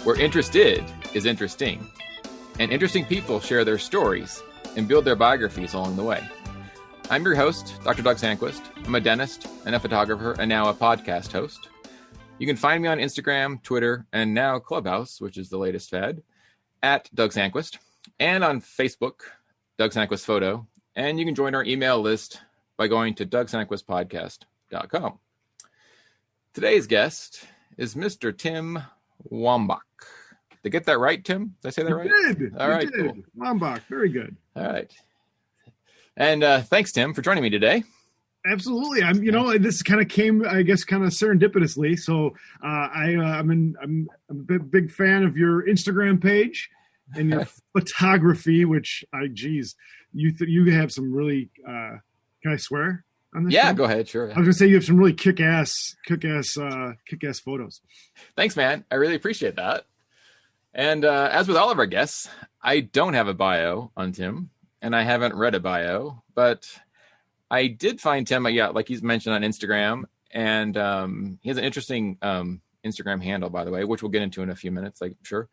where interested is interesting, and interesting people share their stories and build their biographies along the way. I'm your host, Dr. Doug Sandquist. I'm a dentist and a photographer and now a podcast host. You can find me on Instagram, Twitter, and now Clubhouse, which is the latest fad, at Doug Sandquist, and on Facebook, Doug Sandquist Photo. And you can join our email list by going to DougSandquistPodcast.com. Today's guest is Mr. Tim Wambach. Did I get that right, Tim? Did I say that right? You did. All right, cool. Wambach, very good. All right. And thanks, Tim, for joining me today. Absolutely. This kind of came, I guess, kind of serendipitously. So I'm a big fan of your Instagram page and your photography, which you have some really, can I swear on this? Yeah, show? Go ahead. Sure. I was gonna say you have some really kick-ass photos. Thanks, man. I really appreciate that. And as with all of our guests, I don't have a bio on Tim, and I haven't read a bio, but I did find Tim, like he's mentioned on Instagram, and he has an interesting Instagram handle, by the way, which we'll get into in a few minutes, I'm sure.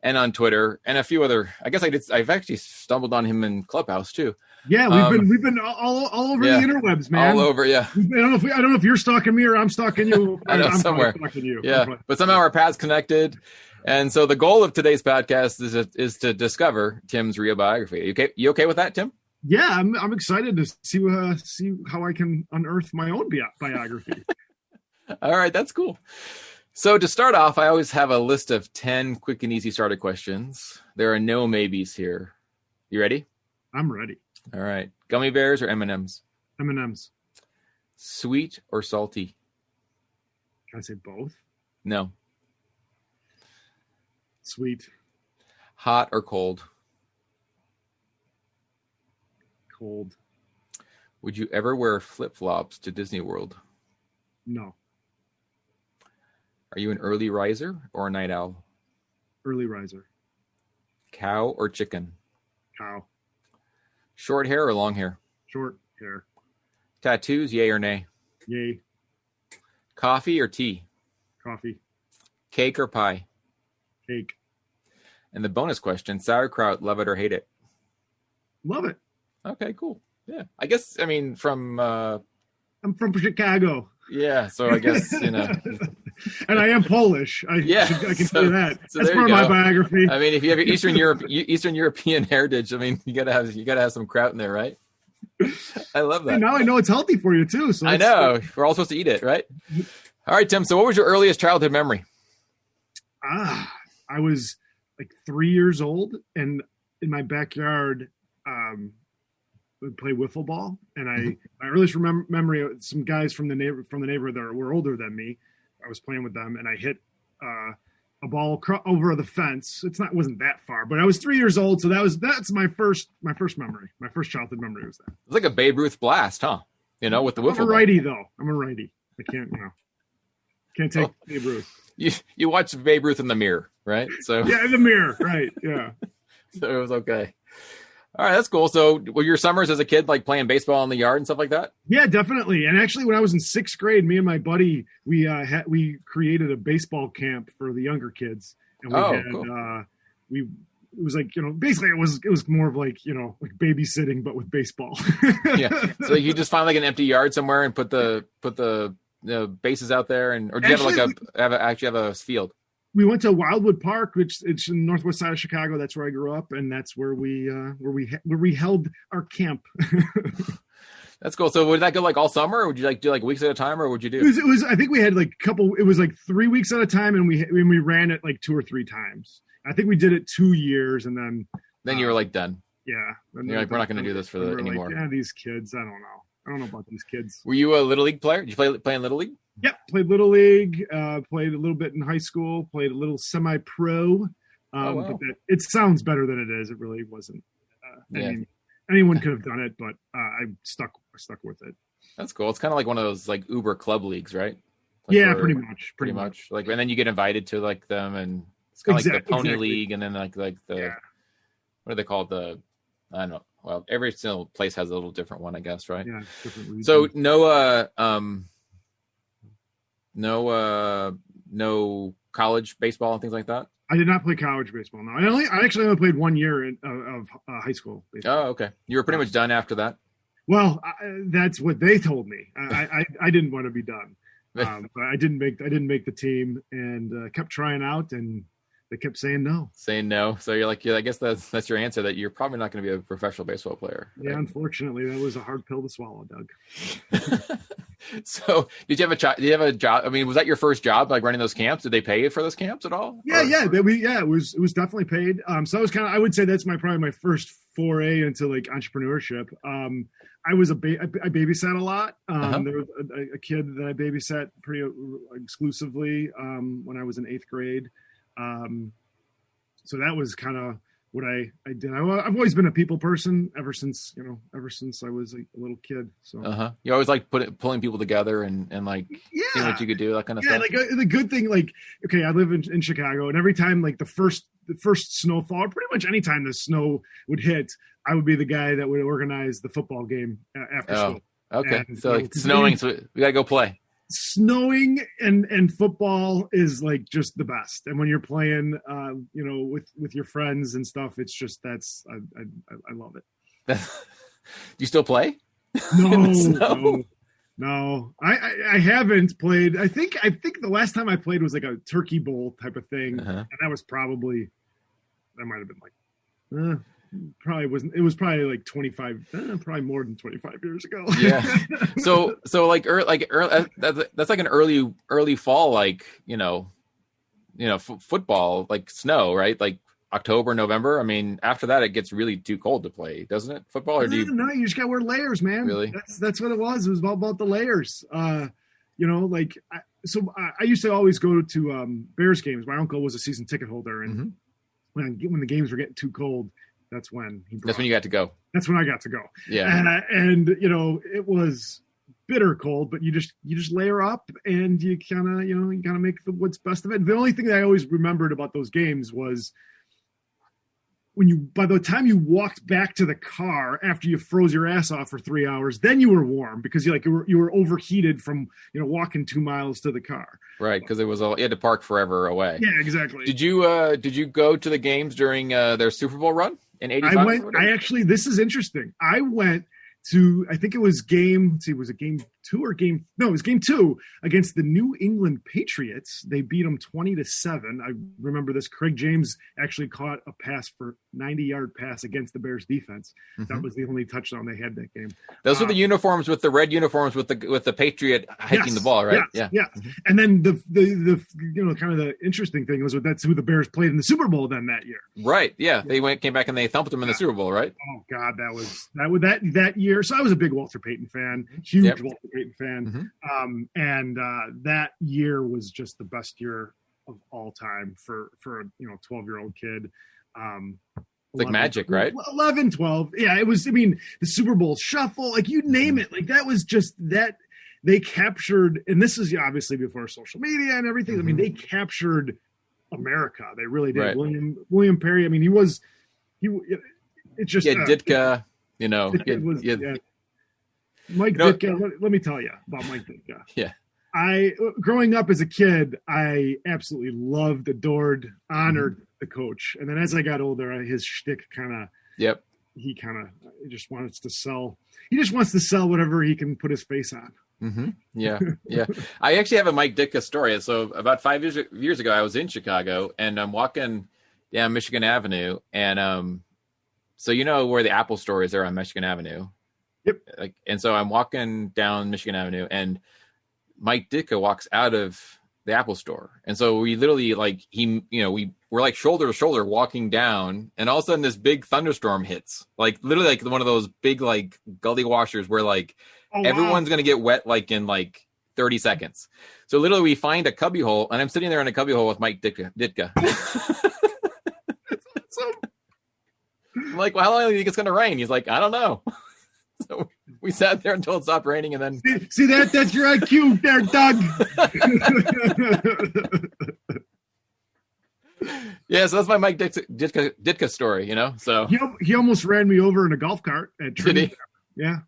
And on Twitter and a few other, I guess I've actually stumbled on him in Clubhouse too. Yeah, we've been all over the interwebs, man. All over, yeah. I don't know if you're stalking me or I'm stalking you. I'm somewhere. Stalking you. Yeah, but somehow our paths connected. And so the goal of today's podcast is to discover Tim's real biography. You okay with that, Tim? Yeah, I'm excited to see how I can unearth my own biography. All right, that's cool. So to start off, I always have a list of 10 quick and easy starter questions. There are no maybes here. You ready? I'm ready. All right. Gummy bears or M&Ms? M&Ms. Sweet or salty? Can I say both? No. Sweet. Hot or cold? Cold. Would you ever wear flip-flops to Disney World? No. Are you an early riser or a night owl? Early riser. Cow or chicken? Cow. Short hair or long hair? Short hair. Tattoos, yay or nay? Yay. Coffee or tea? Coffee. Cake or pie? Cake. And the bonus question, sauerkraut, love it or hate it? Love it. Okay, cool. Yeah. I guess, from... I'm from Chicago. Yeah, so I guess, And I am Polish. I can tell you that. So that's part of my biography. I mean, if you have Eastern European heritage, you gotta have some kraut in there, right? I love that. And now I know it's healthy for you too. So I know. We're all supposed to eat it, right? All right, Tim. So what was your earliest childhood memory? I was like 3 years old, and in my backyard, would play wiffle ball, and my earliest memory of some guys from the neighborhood that were older than me. I was playing with them, and I hit a ball over the fence. Wasn't that far, but I was 3 years old, so that's my first memory. My first childhood memory was that. It's like a Babe Ruth blast, huh? With the wiffle ball. I'm a righty though. I'm a righty. I can't take Babe Ruth. You watch Babe Ruth in the mirror, right? So yeah, in the mirror, right? Yeah. So it was okay. All right, that's cool. So were your summers as a kid like playing baseball in the yard and stuff like that? Yeah, definitely. And actually, when I was in sixth grade, me and my buddy, we created a baseball camp for the younger kids. And cool. It was like, basically it was more of like, like babysitting, but with baseball. Yeah. So you just find like an empty yard somewhere and put the bases out there, or do you have a field? We went to Wildwood Park, which it's in the northwest side of Chicago. That's where I grew up, and that's where we held our camp. That's cool. So would that go like all summer, or would you do like weeks at a time, or would you do? It was. I think we had like it was like 3 weeks at a time, and we ran it like 2 or 3 times. I think we did it 2 years, and then you were like done. Yeah. You're like, we're not going to do this anymore. Like, these kids. I don't know about these kids. Were you a Little League player? Did you play in Little League? Yeah, played Little League, played a little bit in high school, played a little semi-pro. But it sounds better than it is. It really wasn't. Anyone could have done it, but I stuck with it. That's cool. It's kind of like one of those like Uber club leagues, right? Pretty much. Like, and then you get invited to like them, and it's kind of like the Pony League, and then like the what are they called? I don't know. Well, every single place has a little different one, I guess, right? Yeah, different reasons. So no college baseball and things like that? I did not play college baseball. No, I actually only played 1 year of high school baseball. Oh, okay. You were pretty much done after that. Well, that's what they told me. I didn't want to be done, but I didn't make the team, and kept trying out, and they kept saying no. Saying no. So you're like, yeah, I guess that's your answer, that you're probably not going to be a professional baseball player. Right? Yeah, unfortunately, that was a hard pill to swallow, Doug. So did you have a job? I mean, was that your first job, like running those camps? Did they pay you for those camps at all? It was definitely paid. So I was I would say that's probably my first foray into like entrepreneurship. I babysat a lot. There was a kid that I babysat pretty exclusively when I was in 8th grade. So that was kind of what I did. I've always been a people person ever since I was a little kid. So you always like pulling people together and like seeing what you could do, that kind of stuff. Like the good thing, like, okay, I live in Chicago, and every time like the first snowfall, pretty much any time the snow would hit, I would be the guy that would organize the football game after school. Okay, and, so like snowing, so we gotta go play. Snowing and football is like just the best, and when you're playing with your friends and stuff, it's just I love it. Do you still play? No, I haven't played. I think the last time I played was like a turkey bowl type of thing, and that might have been like probably wasn't. It was probably like 25, probably more than 25 years ago. Yeah. So like that's like an early fall, like football, like snow, right? Like October, November. I mean, after that, it gets really too cold to play, doesn't it? Football, or No, you just gotta wear layers, man. Really? That's what it was. It was all about the layers. I used to always go to Bears games. My uncle was a season ticket holder, and when the games were getting too cold, that's when you got to go. That's when I got to go. Yeah. And it was bitter cold, but you just layer up, and you kind of make what's best of it. The only thing that I always remembered about those games was by the time you walked back to the car after you froze your ass off for 3 hours, then you were warm because you were overheated from walking 2 miles to the car. Right, because you had to park forever away. Yeah, exactly. Did you go to the games during their Super Bowl run in '85? This is interesting. I went to, I think it was game 2 against the New England Patriots. They beat them 20-7. I remember this. Craig James actually caught a pass for 90-yard pass against the Bears defense. That was the only touchdown they had that game. Those were the uniforms with the red uniforms with the Patriot hiking the ball, right? Yeah. And then the kind of the interesting thing was that's who the Bears played in the Super Bowl then that year. Right. Yeah. They came back and they thumped them in the Super Bowl, right? Oh God, that year. So I was a big Walter Payton fan, huge Walter Payton fan. And that year was just the best year of all time for a 12-year-old kid. Like magic, right? 11, 12. Yeah, it was, I mean, the Super Bowl shuffle, like you name it. Like that was just that they captured, and this is obviously before social media and everything. I mean, they captured America. They really did. Right. William Perry. I mean, it's just Ditka. Mike Ditka. Let me tell you about Mike Ditka. Yeah. Growing up as a kid, I absolutely loved, adored, honored the coach. And then as I got older, his shtick he just wants to sell. He just wants to sell whatever he can put his face on. Yeah. I actually have a Mike Ditka story. So about 5 years ago, I was in Chicago, and I'm walking down Michigan Avenue, and so where the Apple store is there on Michigan Avenue. Yep. And so I'm walking down Michigan Avenue, and Mike Ditka walks out of the Apple store. And so we literally we're like shoulder to shoulder walking down, and all of a sudden this big thunderstorm hits, like literally like one of those big like gully washers where everyone's going to get wet like in like 30 seconds. So literally we find a cubby hole, and I'm sitting there in a cubby hole with Mike Ditka. I'm like, well, how long do you think it's going to rain? He's like, I don't know. So we sat there until it stopped raining, and then see that's your IQ there, Doug. Yeah, so that's my Mike Ditka story, So he almost ran me over in a golf cart at Trinity. Yeah.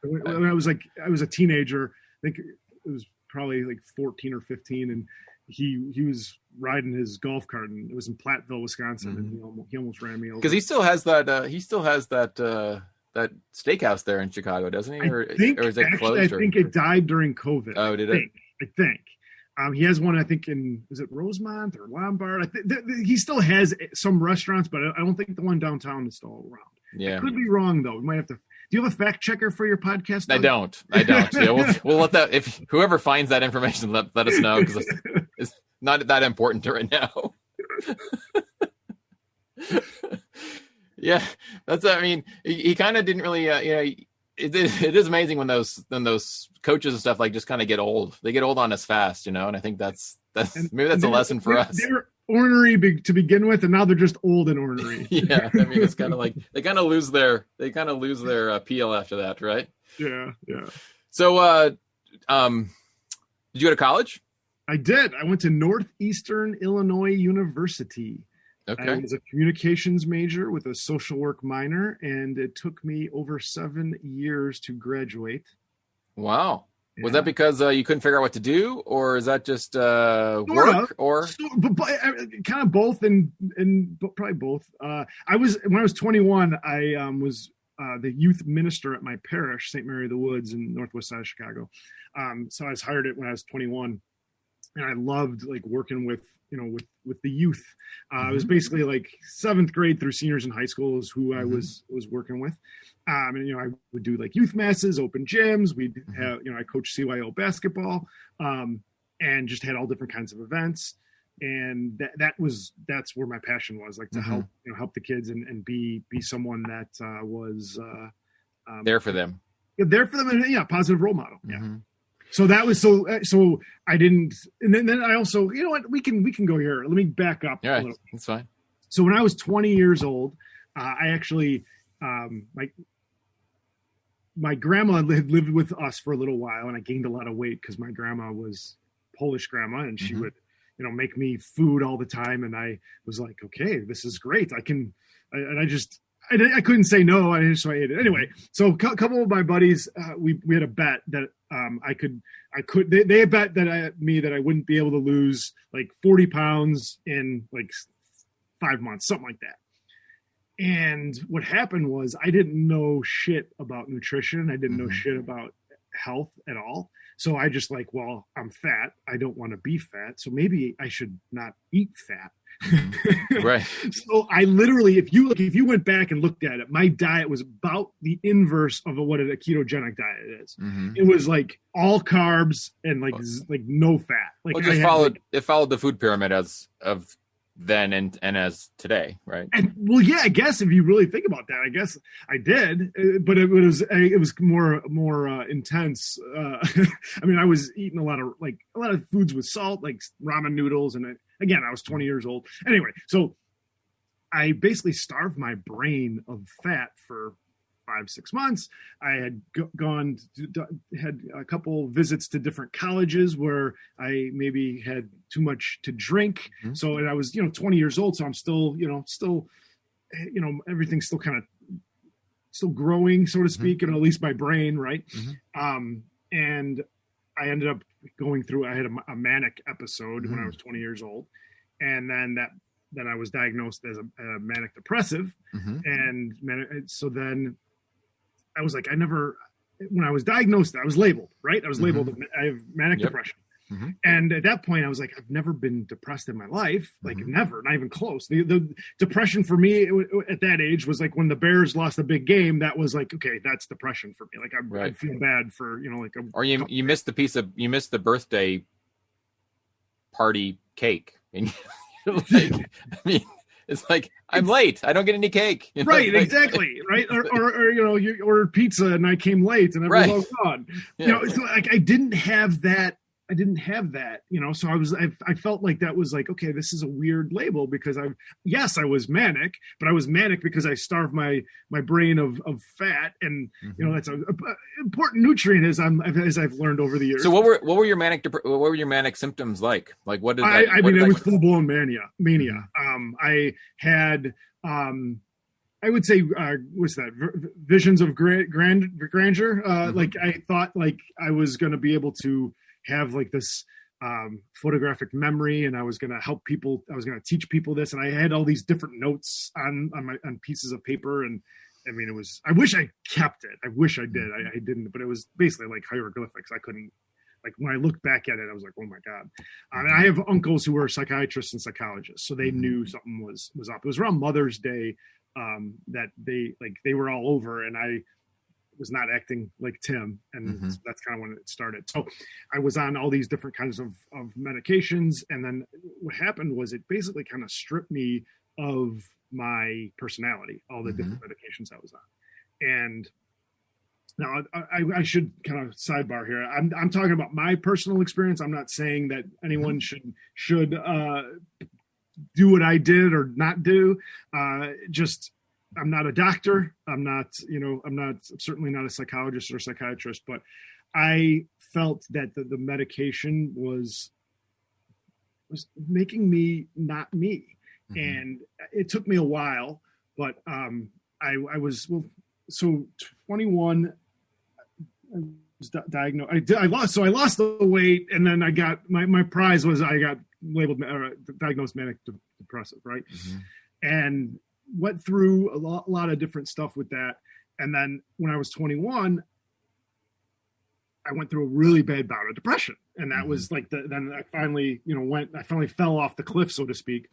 When I was a teenager, I think it was probably like 14 or 15, and he was riding his golf cart, and it was in Platteville, Wisconsin, and he almost ran me over. Because he still has that. That steakhouse there in Chicago, doesn't he? Or is it closed? I think it died during COVID. Oh, did it? I think. He has one, I think, is it Rosemont or Lombard? He still has some restaurants, but I don't think the one downtown is still around. Yeah. I could be wrong, though. We might have to. Do you have a fact checker for your podcast, Doug? I don't. Yeah, we'll let that. If whoever finds that information, let us know, because it's not that important right now. Yeah, that's. I mean, he kind of didn't really. It is amazing when those coaches and stuff like just kind of get old. They get old on us fast, and I think that's maybe that's a lesson for us. They're ornery to begin with, and now they're just old and ornery. Yeah, I mean, it's kind of like they kind of lose their appeal after that, right? Yeah. So, did you go to college? I did. I went to Northeastern Illinois University. Okay. I was a communications major with a social work minor, and it took me over 7 years to graduate. Wow. Yeah. Was that because you couldn't figure out what to do, or is that just work? Or but kind of both, and probably both. When I was 21, I was the youth minister at my parish, St. Mary of the Woods, in northwest side of Chicago. So I was hired when I was 21, and I loved like working with the youth. It was basically like 7th grade through seniors in high school is who I was working with. And, I would do like youth masses, open gyms. We'd have, I coached CYO basketball, and just had all different kinds of events. And that's where my passion was, like to help the kids and be someone that was there for them. There for them. And positive role model. Yeah. So that was so I didn't, and then I also, we can go here. Let me back up. All right, that's fine. So when I was 20 years old, I actually, my grandma had lived with us for a little while, and I gained a lot of weight because my grandma was Polish grandma, and she would, make me food all the time. And I was like, okay, this is great. I couldn't say no. So I ate it anyway. So a couple of my buddies, we had a bet that they bet that I wouldn't be able to lose like 40 pounds in like 5 months, something like that. And what happened was I didn't know shit about nutrition. I didn't know shit about health at all. So I just like, well, I'm fat. I don't want to be fat. So maybe I should not eat fat. Right. So I literally, if you went back and looked at it, my diet was about the inverse of what a ketogenic diet is. It was like all carbs and like no fat. Like it followed the food pyramid as of then and as today, right? And well, yeah, I guess if you really think about that, I guess I did, but it was more intense. I mean, I was eating a lot of foods with salt, like ramen noodles, and again, I was 20 years old. Anyway, so I basically starved my brain of fat for 5-6 months. I had had a couple visits to different colleges where I maybe had too much to drink. So, and I was, 20 years old. So I'm still, everything's still kind of still growing, so to speak, and at least my brain. Right. And I ended up I had a manic episode when I was 20 years old. And then I was diagnosed as a manic depressive. And so then I was like, when I was diagnosed, I was labeled, right? I was labeled, I have manic depression. And at that point I was like, I've never been depressed in my life. Like never, not even close. The depression for me at that age was like when the Bears lost a big game, that was like, okay, that's depression for me. Like I feel bad for, or you missed the birthday party cake. And it's like, I'm late. I don't get any cake. Right, exactly. Right. Or you ordered pizza and I came late and everyone's all gone. So like I didn't have that. So I felt like that was like, okay, this is a weird label because I was manic, but I was manic because I starved my brain of fat. And, that's an important nutrient as I've learned over the years. So what were your manic symptoms like? Like what did it was full blown mania. I had, I would say, what's that? Visions of grandeur. Like I thought like I was going to be able to have like this photographic memory, and I was going to help people. I was going to teach people this, and I had all these different notes on pieces of paper. And I mean, I wish I kept it. I wish I did. I didn't, but it was basically like hieroglyphics. I couldn't, like, when I looked back at it, I was like, oh my God. And I have uncles who were psychiatrists and psychologists, so they knew something was up. It was around Mother's Day that they were all over, and I was not acting like Tim, and that's kind of when it started. So I was on all these different kinds of medications, and then what happened was it basically kind of stripped me of my personality, all the different medications I was on. And now I should kind of sidebar here. I'm talking about my personal experience. I'm not saying that anyone should do what I did or not do. I'm not a doctor. I'm certainly not a psychologist or psychiatrist, but I felt that the medication was making me not me. And it took me a while, but I was 21. I was diagnosed. I lost the weight, and then I got my prize was I got labeled diagnosed manic depressive, right? And went through a lot of different stuff with that. And then when I was 21, I went through a really bad bout of depression. And that was like then I finally, I finally fell off the cliff, so to speak.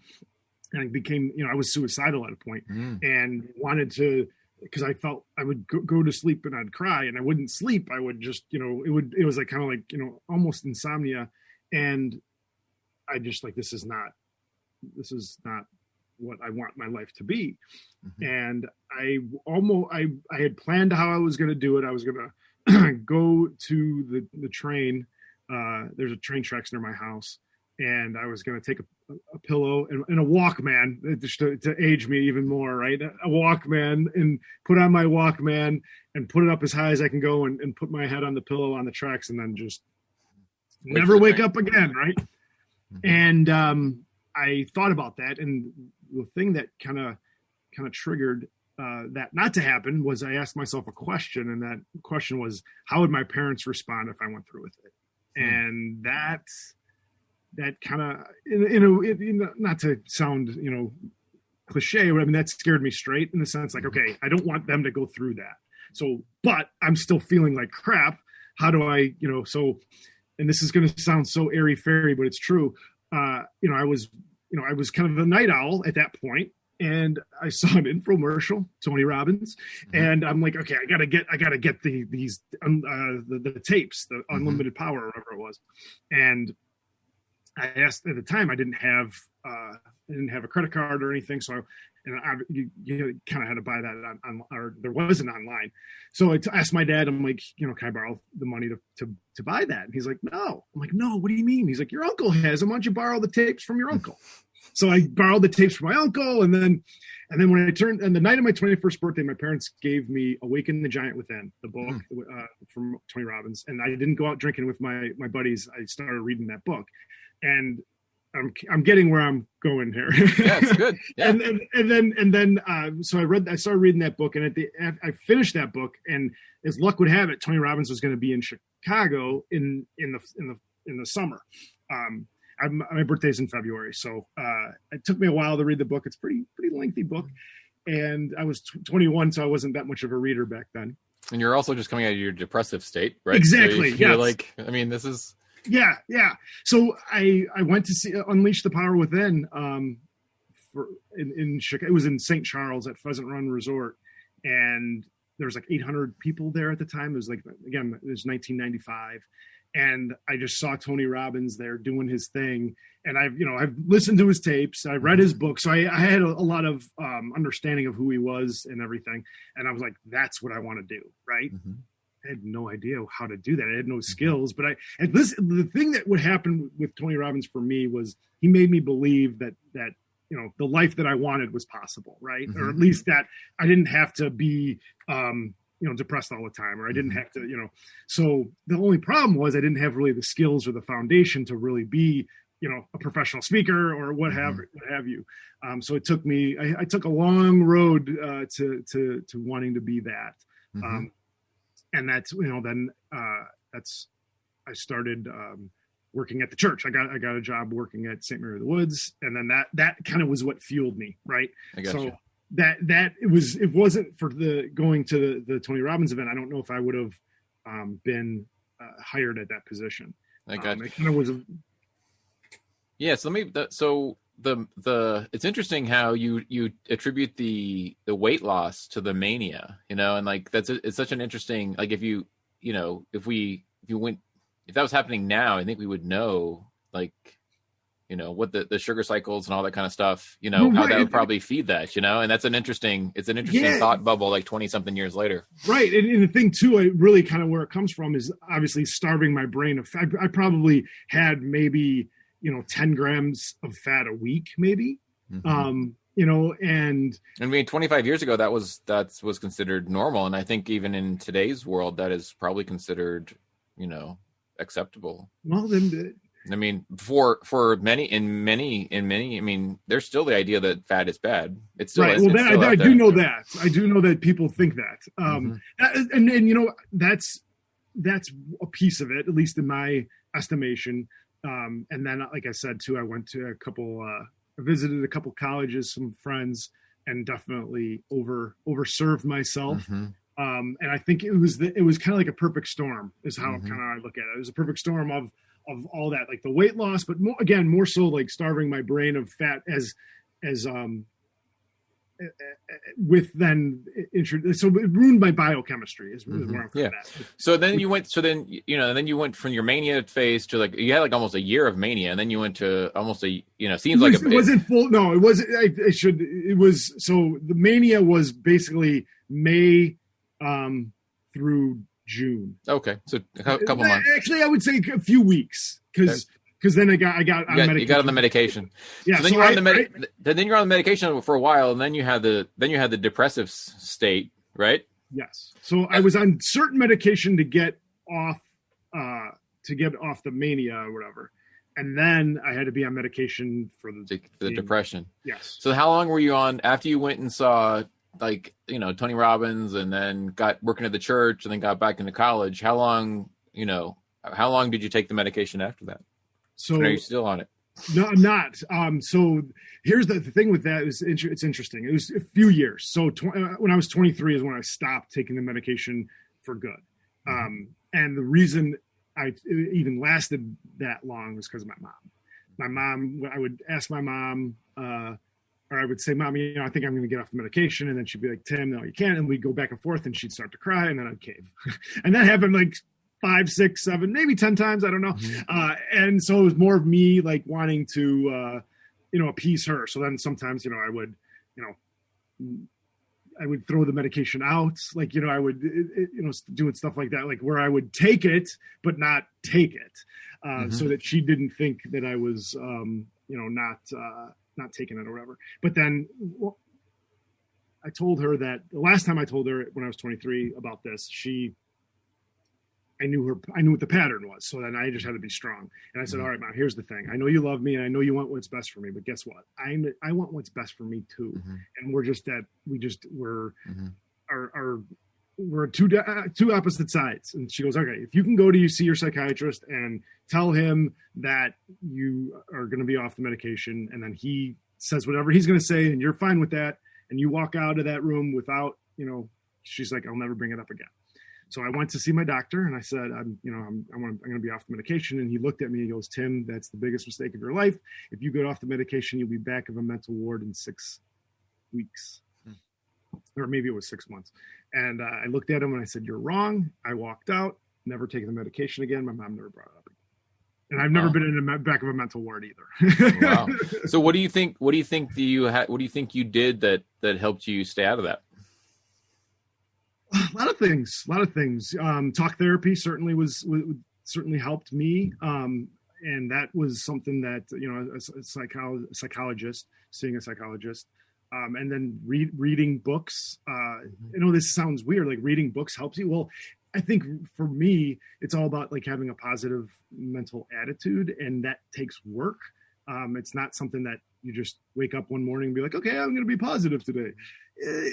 And I became, I was suicidal at a point and wanted to, because I felt I would go to sleep and I'd cry and I wouldn't sleep. I would just, it was like kind of like, almost insomnia. And I just like, this is not what I want my life to be. And I had planned how I was going to do it. I was going to go to the train. There's a train tracks near my house. And I was going to take a pillow and a Walkman just to age me even more, right? A Walkman, and put on my Walkman and put it up as high as I can go and put my head on the pillow on the tracks and then just never wake up again, right? And I thought about that. And the thing that kind of triggered that not to happen was I asked myself a question. And that question was, how would my parents respond if I went through with it? And that kind of, not to sound, cliche, but I mean, that scared me straight in the sense like, okay, I don't want them to go through that. So, but I'm still feeling like crap. How do I, and this is going to sound so airy fairy, but it's true. I was kind of a night owl at that point, and I saw an infomercial, Tony Robbins, and I'm like, okay, I gotta get these the tapes, the Unlimited Power, or whatever it was. And I asked at the time, I didn't have a credit card or anything, so you kind of had to buy that on, or there wasn't online. So I asked my dad, I'm like, can I borrow the money to buy that? And he's like, no. I'm like, no, what do you mean? He's like, your uncle has them. Why don't you borrow the tapes from your uncle? So I borrowed the tapes from my uncle, and then when I turned, and the night of my 21st birthday, my parents gave me Awaken the Giant Within, the book from Tony Robbins, and I didn't go out drinking with my buddies. I started reading that book. And I'm getting where I'm going here. Yeah, it's good. Yeah. and then so I started reading that book, and I finished that book, and as luck would have it, Tony Robbins was going to be in Chicago in the summer. My birthday's in February, so it took me a while to read the book. It's pretty lengthy book, and I was 21, so I wasn't that much of a reader back then. And you're also just coming out of your depressive state, right? Exactly. So you're like, I mean, this is. Yeah. So I went to see Unleash the Power Within in Chicago. It was in St. Charles at Pheasant Run Resort, and there was like 800 people there at the time. It was 1995, and I just saw Tony Robbins there doing his thing. And I've listened to his tapes, I read his book, so I had a lot of understanding of who he was and everything. And I was like, that's what I want to do, right? I had no idea how to do that. I had no skills, but the thing that would happen with Tony Robbins for me was he made me believe that the life that I wanted was possible, right? Or at least that I didn't have to be, depressed all the time, or I didn't have to, so the only problem was I didn't have really the skills or the foundation to really be, a professional speaker or what have you. So it took me, I took a long road to wanting to be that. And that's, I started working at the church. I got a job working at St. Mary of the Woods, and then that kind of was what fueled me, right? I got you. That it wasn't for going to the Tony Robbins event, I don't know if I would have been hired at that position. I got you. It kind of was it's interesting how you attribute the weight loss to the mania, and like it's such an interesting, like if that was happening now, I think we would know, like, what the sugar cycles and all that kind of stuff, how that would probably feed that, and that's an interesting thought bubble, like 20 something years later. Right. And the thing too, really kind of where it comes from is obviously starving my brain of fat. I probably had maybe, 10 grams of fat a week, maybe, and I mean, 25 years ago, that was considered normal. And I think even in today's world, that is probably considered, acceptable. Well, then, I mean, for many, I mean, there's still the idea that fat is bad. It's still right. Well, I do know that. I do know that people think that. And that's a piece of it, at least in my estimation. And then, like I said too, I went to I visited a couple colleges, some friends, and definitely overserved myself. And I think it was kind of like a perfect storm is how kind of I look at it. It was a perfect storm of all that, like the weight loss, but more so like starving my brain of fat with then so it ruined my biochemistry is where I'm from. So then you went from your mania phase to, like, you had like almost a year of mania, and then you went to almost it wasn't full. No, it wasn't. It was, so the mania was basically May through June. Okay, so a couple months. Actually, I would say a few weeks, because then I got on medication. You got on the medication. Yeah. So then you're on the medication for a while, and then you had the depressive state, right? Yes. So I was on certain medication to get off the mania or whatever, and then I had to be on medication for the depression. Yes. So how long were you on after you went and saw, like, Tony Robbins, and then got working at the church, and then got back into college? How long did you take the medication after that? So are you still on it? No, I'm not. So here's the thing with that is it's interesting. It was a few years. So when I was 23 is when I stopped taking the medication for good. And the reason I even lasted that long was because of my mom. My mom, I would ask my mom, or I would say, Mom, I think I'm going to get off the medication. And then she'd be like, Tim, no, you can't. And we'd go back and forth, and she'd start to cry, and then I'd cave. And that happened like 5, 6, 7, maybe 10 times. I don't know. And so it was more of me like wanting to, appease her. So then sometimes, I would throw the medication out. Like, I would, doing stuff like that, like where I would take it, but not take it, so that she didn't think that I was, not taking it or whatever. But then I told her that the last time I told her when I was 23 about this, I knew what the pattern was. So then I just had to be strong. And I said, all right, Mom, here's the thing. I know you love me, and I know you want what's best for me, but guess what? I want what's best for me too. And we're two opposite sides. And she goes, okay, if you can go to see your psychiatrist and tell him that you are going to be off the medication, and then he says whatever he's going to say, and you're fine with that, and you walk out of that room without, she's like, I'll never bring it up again. So I went to see my doctor, and I said, I'm going to be off the medication. And he looked at me and he goes, Tim, that's the biggest mistake of your life. If you get off the medication, you'll be back of a mental ward in 6 weeks. Or maybe it was 6 months. And I looked at him and I said, you're wrong. I walked out, never taken the medication again. My mom never brought it up again. And I've never been in the back of a mental ward either. Wow. So what do you think you did that helped you stay out of that? A lot of things. Talk therapy certainly certainly helped me. And that was something that, a psychologist, seeing a psychologist, and then reading books. I know this sounds weird, like reading books helps you. Well, I think for me, it's all about like having a positive mental attitude, and that takes work. It's not something that you just wake up one morning and be like, okay, I'm going to be positive today.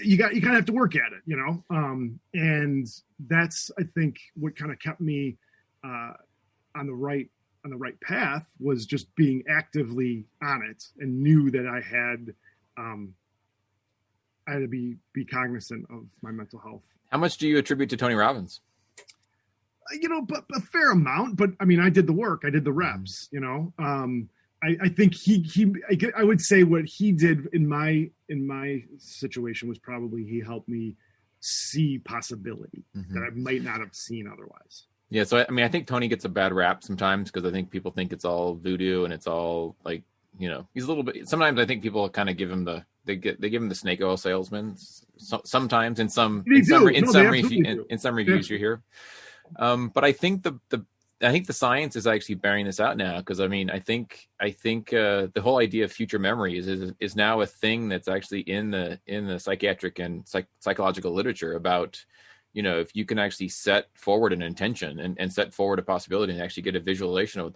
You kind of have to work at it, and that's, I think, what kind of kept me on the right the right path was just being actively on it and knew that I had to be cognizant of my mental health. How much do you attribute to Tony Robbins? But a fair amount. But I mean, I did the work. I did the reps. I think I would say what he did in my situation was probably he helped me see possibility that I might not have seen otherwise. Yeah. So, I mean, I think Tony gets a bad rap sometimes because I think people think it's all voodoo and it's all like, he's a little bit, sometimes I think people kind of give him they give him the snake oil salesman sometimes in some reviews you hear. But I think the science is actually bearing this out now, because I mean, I think the whole idea of future memories is now a thing that's actually in the psychiatric and psychological literature about, if you can actually set forward an intention and set forward a possibility and actually get a visualization of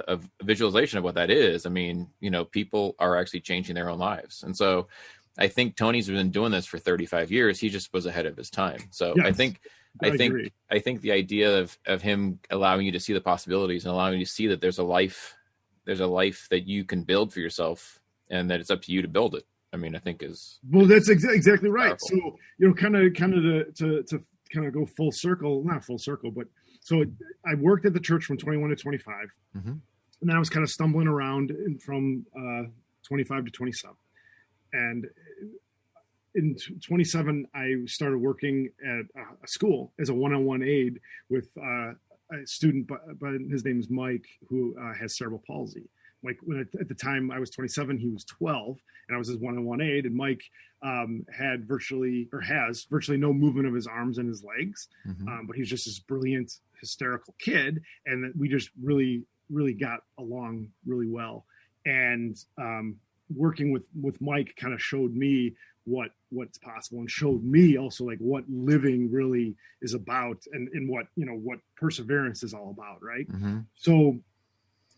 what that is. I mean, people are actually changing their own lives. And so I think Tony's been doing this for 35 years. He just was ahead of his time. So yes, I think the idea of him allowing you to see the possibilities and allowing you to see that there's a life that you can build for yourself and that it's up to you to build it. I mean, I think that's exactly right. Powerful. So, kind of to go full circle, not full circle, but so I worked at the church from 21 to 25. Mm-hmm. And then I was kind of stumbling around from 25 to 27. And in 27, I started working at a school as a one-on-one aide with a student, but his name is Mike, who has cerebral palsy. Mike, at the time I was 27, he was 12, and I was his one-on-one aide. And Mike has virtually no movement of his arms and his legs, but he's just this brilliant, hysterical kid, and that we just really, really got along really well. And working with Mike kind of showed me what's possible, and showed me also like what living really is about, and what perseverance is all about, right? Mm-hmm. So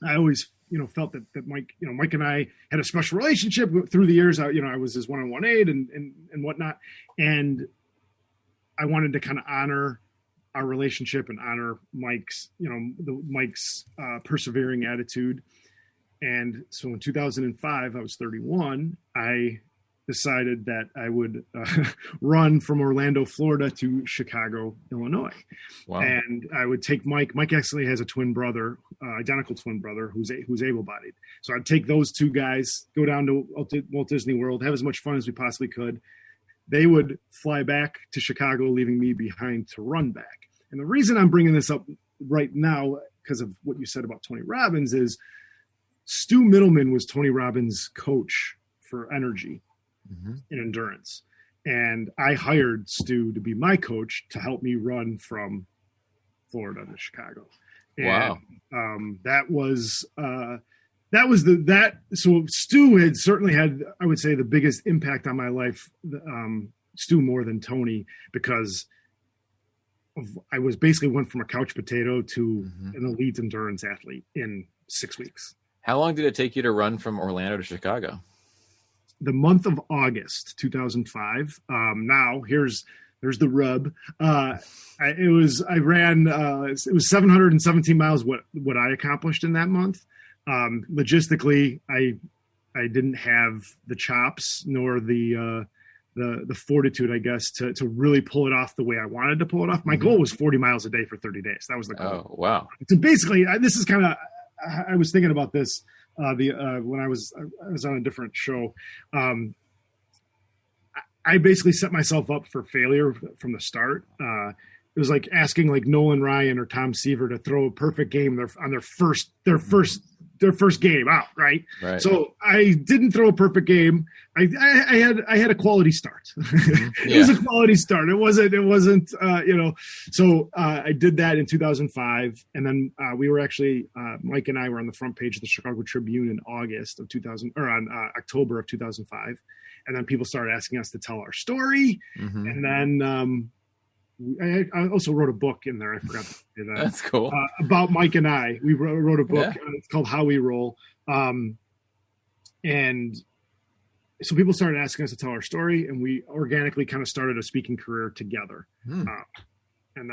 I always felt that Mike and I had a special relationship through the years. I was his one-on-one aide and whatnot, and I wanted to kind of honor our relationship and honor Mike's persevering attitude. And so in 2005, I was 31. I decided that I would run from Orlando, Florida to Chicago, Illinois. Wow. And I would take Mike. Mike actually has a twin brother, identical twin brother, who's able-bodied. So I'd take those two guys, go down to Walt Disney World, have as much fun as we possibly could. They would fly back to Chicago, leaving me behind to run back. And the reason I'm bringing this up right now, because of what you said about Tony Robbins, is Stu Middleman was Tony Robbins' coach for energy and endurance. And I hired Stu to be my coach to help me run from Florida to Chicago. And, wow. So Stu had certainly had, I would say, the biggest impact on my life, Stu more than Tony, because I was basically went from a couch potato to an elite endurance athlete in 6 weeks. How long did it take you to run from Orlando to Chicago? The month of August 2005. Now there's the rub. It was 717 miles. What I accomplished in that month. Logistically, I didn't have the chops nor the fortitude, I guess, to really pull it off the way I wanted to pull it off. My goal was 40 miles a day for 30 days. That was the goal. Oh, wow. So basically, this is kind of, I was thinking about this when I was on a different show. I basically set myself up for failure from the start. It was like asking like Nolan Ryan or Tom Seaver to throw a perfect game on their first game out, right? So I didn't throw a perfect game. I had a quality start. It was a quality start. It wasn't. So I did that in 2005, and then we were actually Mike and I were on the front page of the Chicago Tribune in October of 2005, and then people started asking us to tell our story, and then. I also wrote a book in there. I forgot to say that. That's cool. About Mike and I. We wrote a book. It's called How We Roll. And so people started asking us to tell our story, and we organically kind of started a speaking career together. And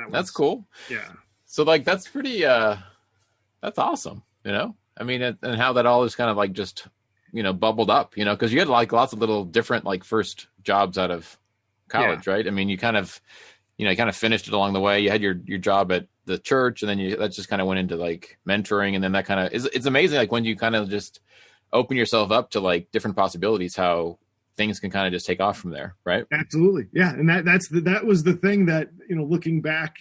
that's cool. Yeah. So like, that's pretty, that's awesome. I mean, and how that all is kind of like just, bubbled up, because you had like lots of little different like first jobs out of college, right? I mean, you kind of finished it along the way. You had your job at the church, and then that just kind of went into like mentoring. And then that kind of it's amazing. Like when you kind of just open yourself up to like different possibilities, how things can kind of just take off from there. Right. Absolutely. Yeah. And that was the thing that, looking back,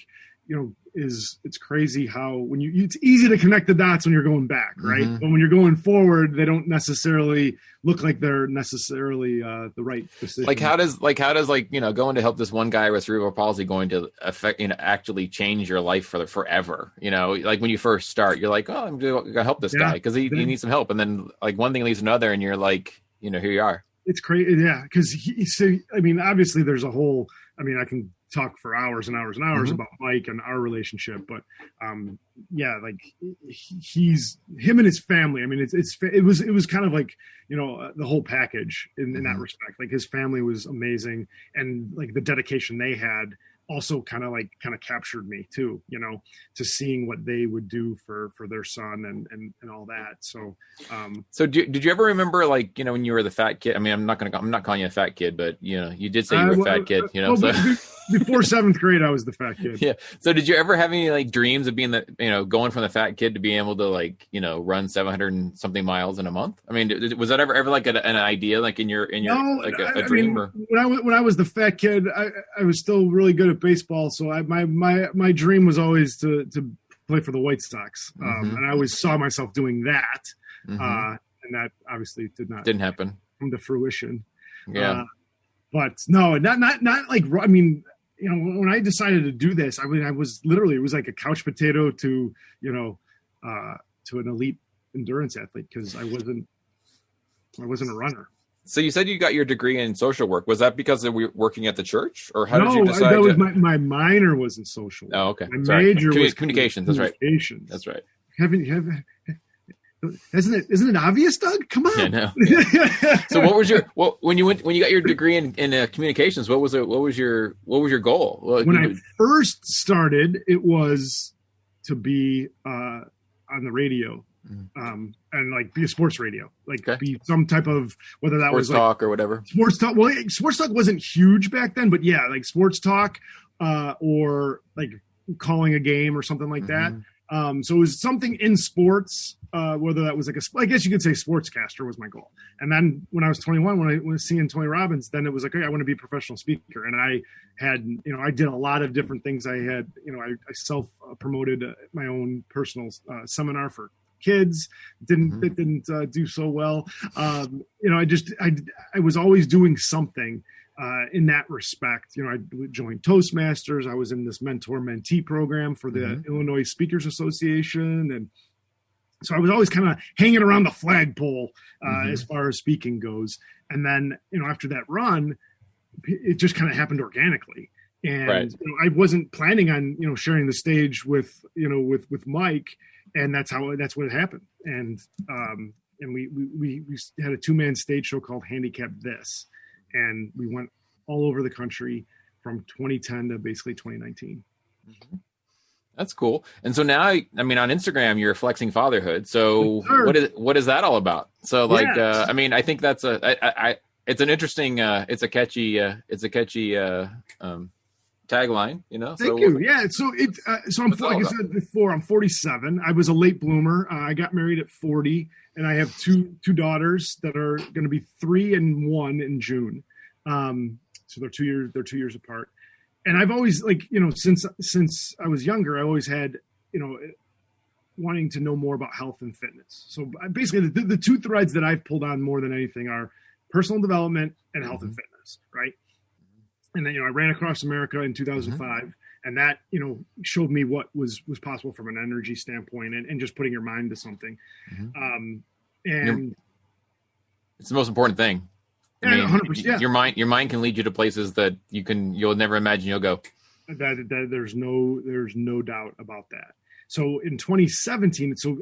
it's crazy how it's easy to connect the dots when you're going back, right? Mm-hmm. But when you're going forward, they don't necessarily look like they're necessarily the right decision. Like how does going to help this one guy with cerebral palsy going to affect, actually change your life forever? Like when you first start, you're like, oh, I'm gonna help this guy because he needs some help, and then like one thing leads to another, and you're like, here you are. It's crazy, yeah. Because obviously there's a whole. I can talk for hours and hours and hours about Mike and our relationship, but like he's him and his family. I mean, it was kind of like the whole package in that respect. Like his family was amazing, and like the dedication they had also kind of captured me too. To seeing what they would do for their son and all that. So did you ever remember when you were the fat kid? I mean, I'm not calling you a fat kid, but you did say you were a fat kid. Before 7th grade, I was the fat kid. Yeah. So did you ever have any dreams of being going from the fat kid to being able to run 700 and something miles in a month? I mean, was that ever like an idea in your no, a dream? Or when I was the fat kid, I was still really good at baseball. So my dream was always to play for the White Sox, and I always saw myself doing that. And that obviously didn't happen, come to fruition. Yeah. But no, not like, I mean, when I decided to do this, I was literally, it was like a couch potato to an elite endurance athlete, because I wasn't a runner. So you said you got your degree in social work. Was that because of working at the church, or how did you decide? That was my minor was in social work. Oh, okay. My major was communications. That's right. That's right. Isn't it obvious, Doug? Come on. Yeah, no. So what was when you got your degree in communications? What was your goal? When I first started, it was to be on the radio, and like be a sports radio, be some type of, whether that sports was talk or whatever. Sports talk. Well, sports talk wasn't huge back then, but yeah, like sports talk, or like calling a game or something like that. So it was something in sports, whether that was I guess you could say sportscaster was my goal. And then when I was 21, when I was seeing Tony Robbins, then it was like, okay, I want to be a professional speaker. And I had, I did a lot of different things. I had, I self promoted my own personal seminar for kids. It didn't do so well. I was always doing something in that respect. I joined Toastmasters. I was in this mentor-mentee program for the Illinois Speakers Association. And so I was always kind of hanging around the flagpole as far as speaking goes. And then, after that run, it just kind of happened organically. And I wasn't planning on, sharing the stage with Mike. And that's what happened. And we had a 2-man stage show called Handicap This. And we went all over the country from 2010 to basically 2019. That's cool. And so now, I mean, on Instagram, you're flexing fatherhood. So what is that all about? So I think that's it's an interesting, it's a catchy tagline, Thank you. Yeah. So I'm, like I said before, I'm 47. I was a late bloomer. I got married at 40, and I have two daughters that are going to be 3 and 1 in June. So they're 2 years apart. And I've always since I was younger, I always had, wanting to know more about health and fitness. So basically the two threads that I've pulled on more than anything are personal development and health and fitness. Right. And then, I ran across America in 2005, and that, showed me what was possible from an energy standpoint and just putting your mind to something. And it's the most important thing. I mean, 100%. Your mind can lead you to places that you'll never imagine you'll go. That there's no doubt about that. So in 2017, so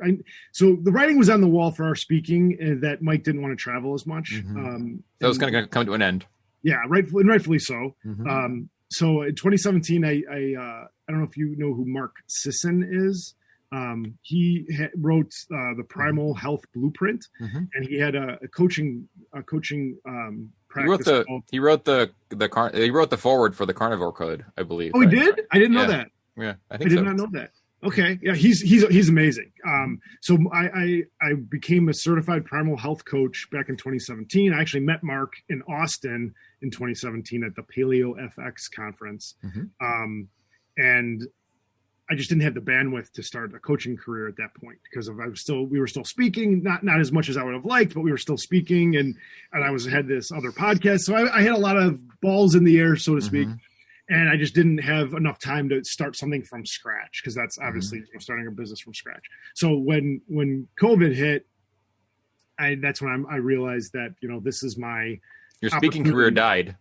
the writing was on the wall for our speaking, that Mike didn't want to travel as much. That was going to come to an end. Yeah, rightfully so. So in 2017, I don't know if you know who Mark Sisson is. He wrote the Primal Health Blueprint, and he had a coaching practice. He wrote the forward for the Carnivore Code, I believe. Oh, he did? I didn't know that. Yeah, I did not know that. Okay, yeah, he's amazing. So I became a certified Primal Health coach back in 2017. I actually met Mark in Austin in 2017 at the Paleo FX conference, and I just didn't have the bandwidth to start a coaching career at that point because we were still speaking, not as much as I would have liked, but we were still speaking, and I had this other podcast, so I had a lot of balls in the air, so to speak. And I just didn't have enough time to start something from scratch because that's obviously starting a business from scratch. So when COVID hit, that's when I realized that, this is my your speaking career died.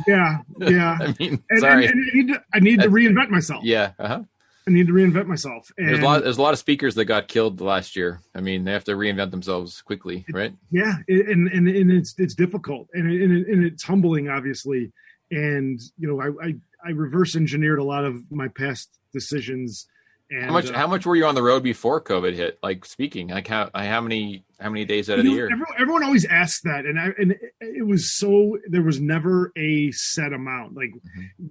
Yeah. I mean, sorry. And I need to reinvent myself. Yeah. I need to reinvent myself. And there's a lot of speakers that got killed last year. I mean, they have to reinvent themselves quickly, right? Yeah. And it's difficult and it's humbling, obviously. And, I reverse engineered a lot of my past decisions. And how much were you on the road before COVID hit? Like speaking, like how many days out of the year? Everyone always asks that. And it was there was never a set amount. Like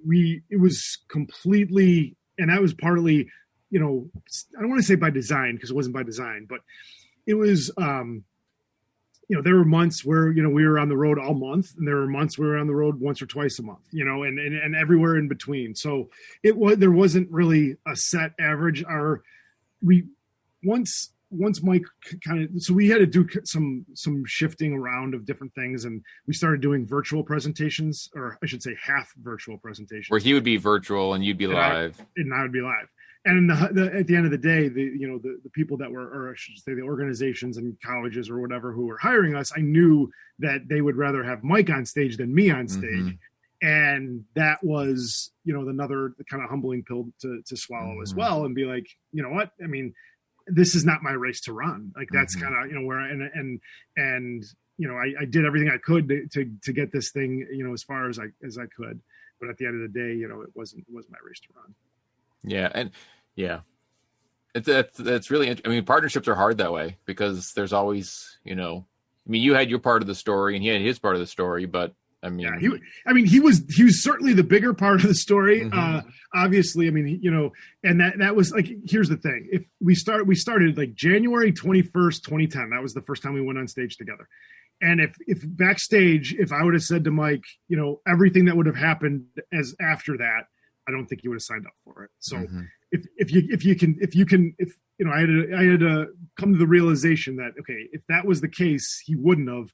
it was completely, and that was partly, I don't want to say by design because it wasn't by design, but it was, there were months where, we were on the road all month, and there were months we were on the road once or twice a month, and everywhere in between. So there wasn't really a set average. Once Mike so we had to do some shifting around of different things, and we started doing virtual presentations, or I should say half virtual presentations, where he would be virtual and you'd be live, and I would be live. And at the end of the day, the people that were, or I should say the organizations and colleges or whatever who were hiring us, I knew that they would rather have Mike on stage than me on stage. And that was, another kind of humbling pill to swallow as well, and be like, you know what? I mean, this is not my race to run. Like that's kind of, where I did everything I could to get this thing, as far as I could. But at the end of the day, it wasn't my race to run. Yeah. And yeah, it's really, I mean, partnerships are hard that way because there's always, you had your part of the story and he had his part of the story, but I mean, yeah, he was certainly the bigger part of the story. Obviously, and that was like, here's the thing. If we started like January 21st, 2010, that was the first time we went on stage together. And if backstage, if I would have said to Mike, everything that would have happened as after that, I don't think he would have signed up for it. So if I had to come to the realization that, okay, if that was the case, he wouldn't have,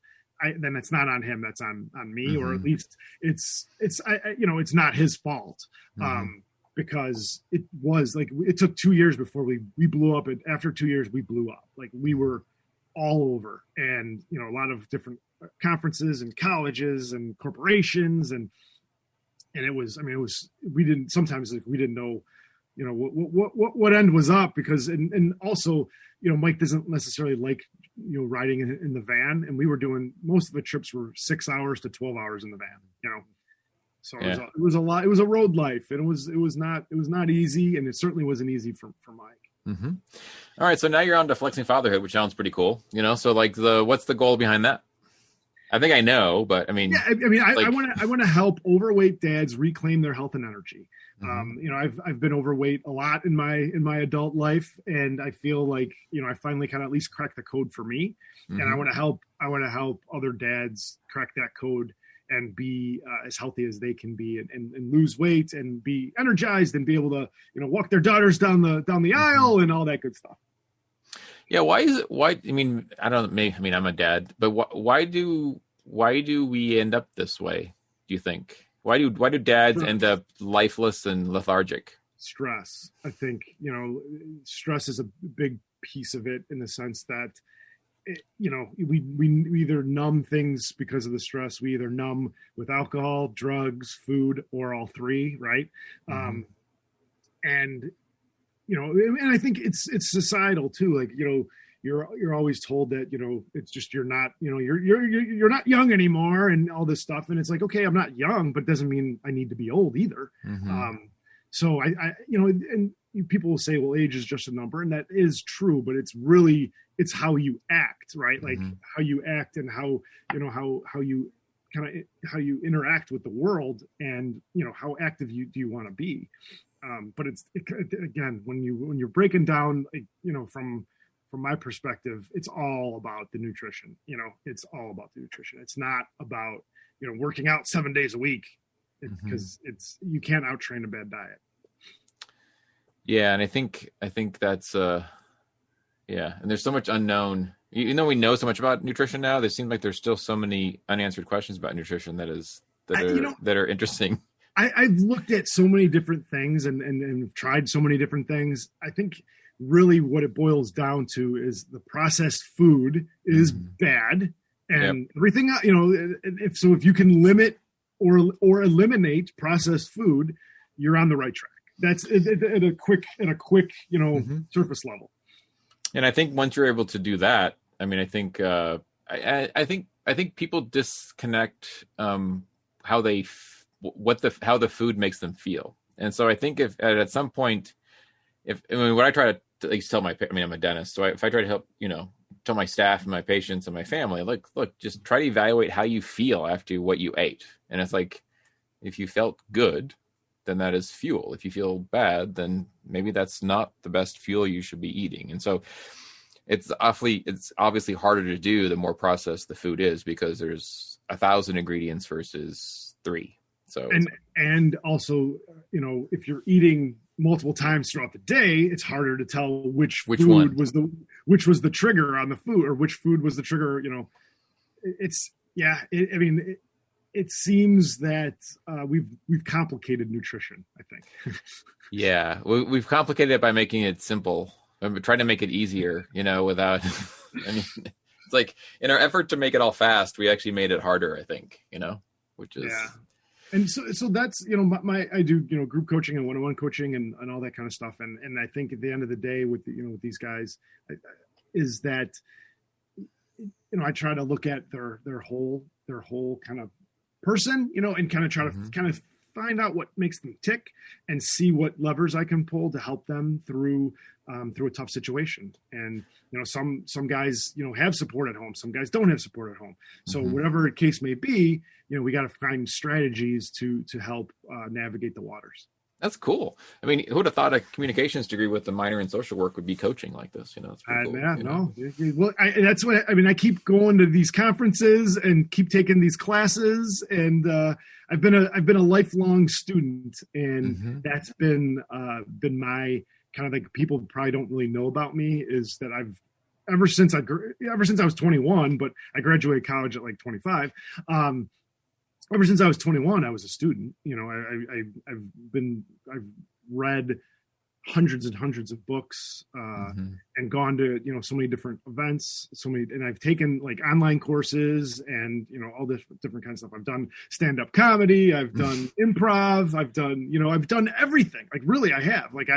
then it's not on him. That's on me, or at least it's not his fault. Because it was like, it took 2 years before we blew up. And after 2 years, we blew up. Like we were all over, and, a lot of different conferences and colleges and corporations, and it was, we didn't know, what end was up, because, and also, Mike doesn't necessarily like, riding in the van, and we were doing, most of the trips were 6 hours to 12 hours in the van, so it was a lot. It was a road life, and it was not easy, and it certainly wasn't easy for Mike. All right. So now you're on to Flexing Fatherhood, which sounds pretty cool, so like what's the goal behind that? I think I know, but I mean, I want to help overweight dads reclaim their health and energy. I've been overweight a lot in my adult life, and I feel like, I finally kind of at least cracked the code for me, and I want to help other dads crack that code and be as healthy as they can be, and lose weight and be energized and be able to, walk their daughters down the aisle and all that good stuff. Yeah. I'm a dad, but why do we end up this way? Do you think? Why do dads end up lifeless and lethargic? Stress. I think, stress is a big piece of it, in the sense that, we either numb things because of the stress. We either numb with alcohol, drugs, food, or all three. Right. And I think it's societal too. Like, you're always told that, it's just, you're not not young anymore and all this stuff. And it's like, okay, I'm not young, but doesn't mean I need to be old either. So I and people will say, well, age is just a number, and that is true, but it's how you act, right? Like how you act and how you how you interact with the world, and how active do you want to be. But again, when you're breaking down, from my perspective, it's all about the nutrition. It's all about the nutrition. It's not about working out 7 days a week, because you can't out-train a bad diet. Yeah, and I think that's and there's so much unknown. We know so much about nutrition now. There seems like there's still so many unanswered questions about nutrition that are interesting. I've looked at so many different things and tried so many different things. I think really what it boils down to is the processed food is bad, and everything. If you can limit or eliminate processed food, you're on the right track. That's at a quick surface level. And I think once you're able to do that, I mean, I think people disconnect how the food makes them feel. And so I think if at some point, what I try to at least tell I'm a dentist, so if I try to help, tell my staff and my patients and my family, look, just try to evaluate how you feel after what you ate. And it's like, if you felt good, then that is fuel. If you feel bad, then maybe that's not the best fuel you should be eating. And so it's obviously harder to do the more processed the food is, because there's 1,000 ingredients versus 3. So and also, if you're eating multiple times throughout the day, it's harder to tell which food one was the trigger on the food, or which food was the trigger. It seems that we've complicated nutrition, I think. Yeah, we've complicated it by making it simple. I'm trying to make it easier, without. It's like in our effort to make it all fast, we actually made it harder, I think. Which is. Yeah. And so that's, I do, group coaching and one-on-one coaching and all that kind of stuff. And I think at the end of the day with these guys is that, I try to look at their whole kind of person, and kind of try to kind of find out what makes them tick and see what levers I can pull to help them through a tough situation. And, some guys, have support at home. Some guys don't have support at home. So whatever the case may be, we got to find strategies to help navigate the waters. That's cool. I mean, who would have thought a communications degree with a minor in social work would be coaching like this? It's pretty cool, no. Well, that's what I keep going to these conferences and keep taking these classes, and I've been a lifelong student, and that's been my kind of, like, people probably don't really know about me is that I've ever since I was 21, but I graduated college at like 25. Ever since I was 21, I was a student. I've read hundreds and hundreds of books and gone to so many different events, and I've taken like online courses and all this different kinds of stuff. I've done stand-up comedy, I've done improv, I've done everything. Like, really, I have. Like,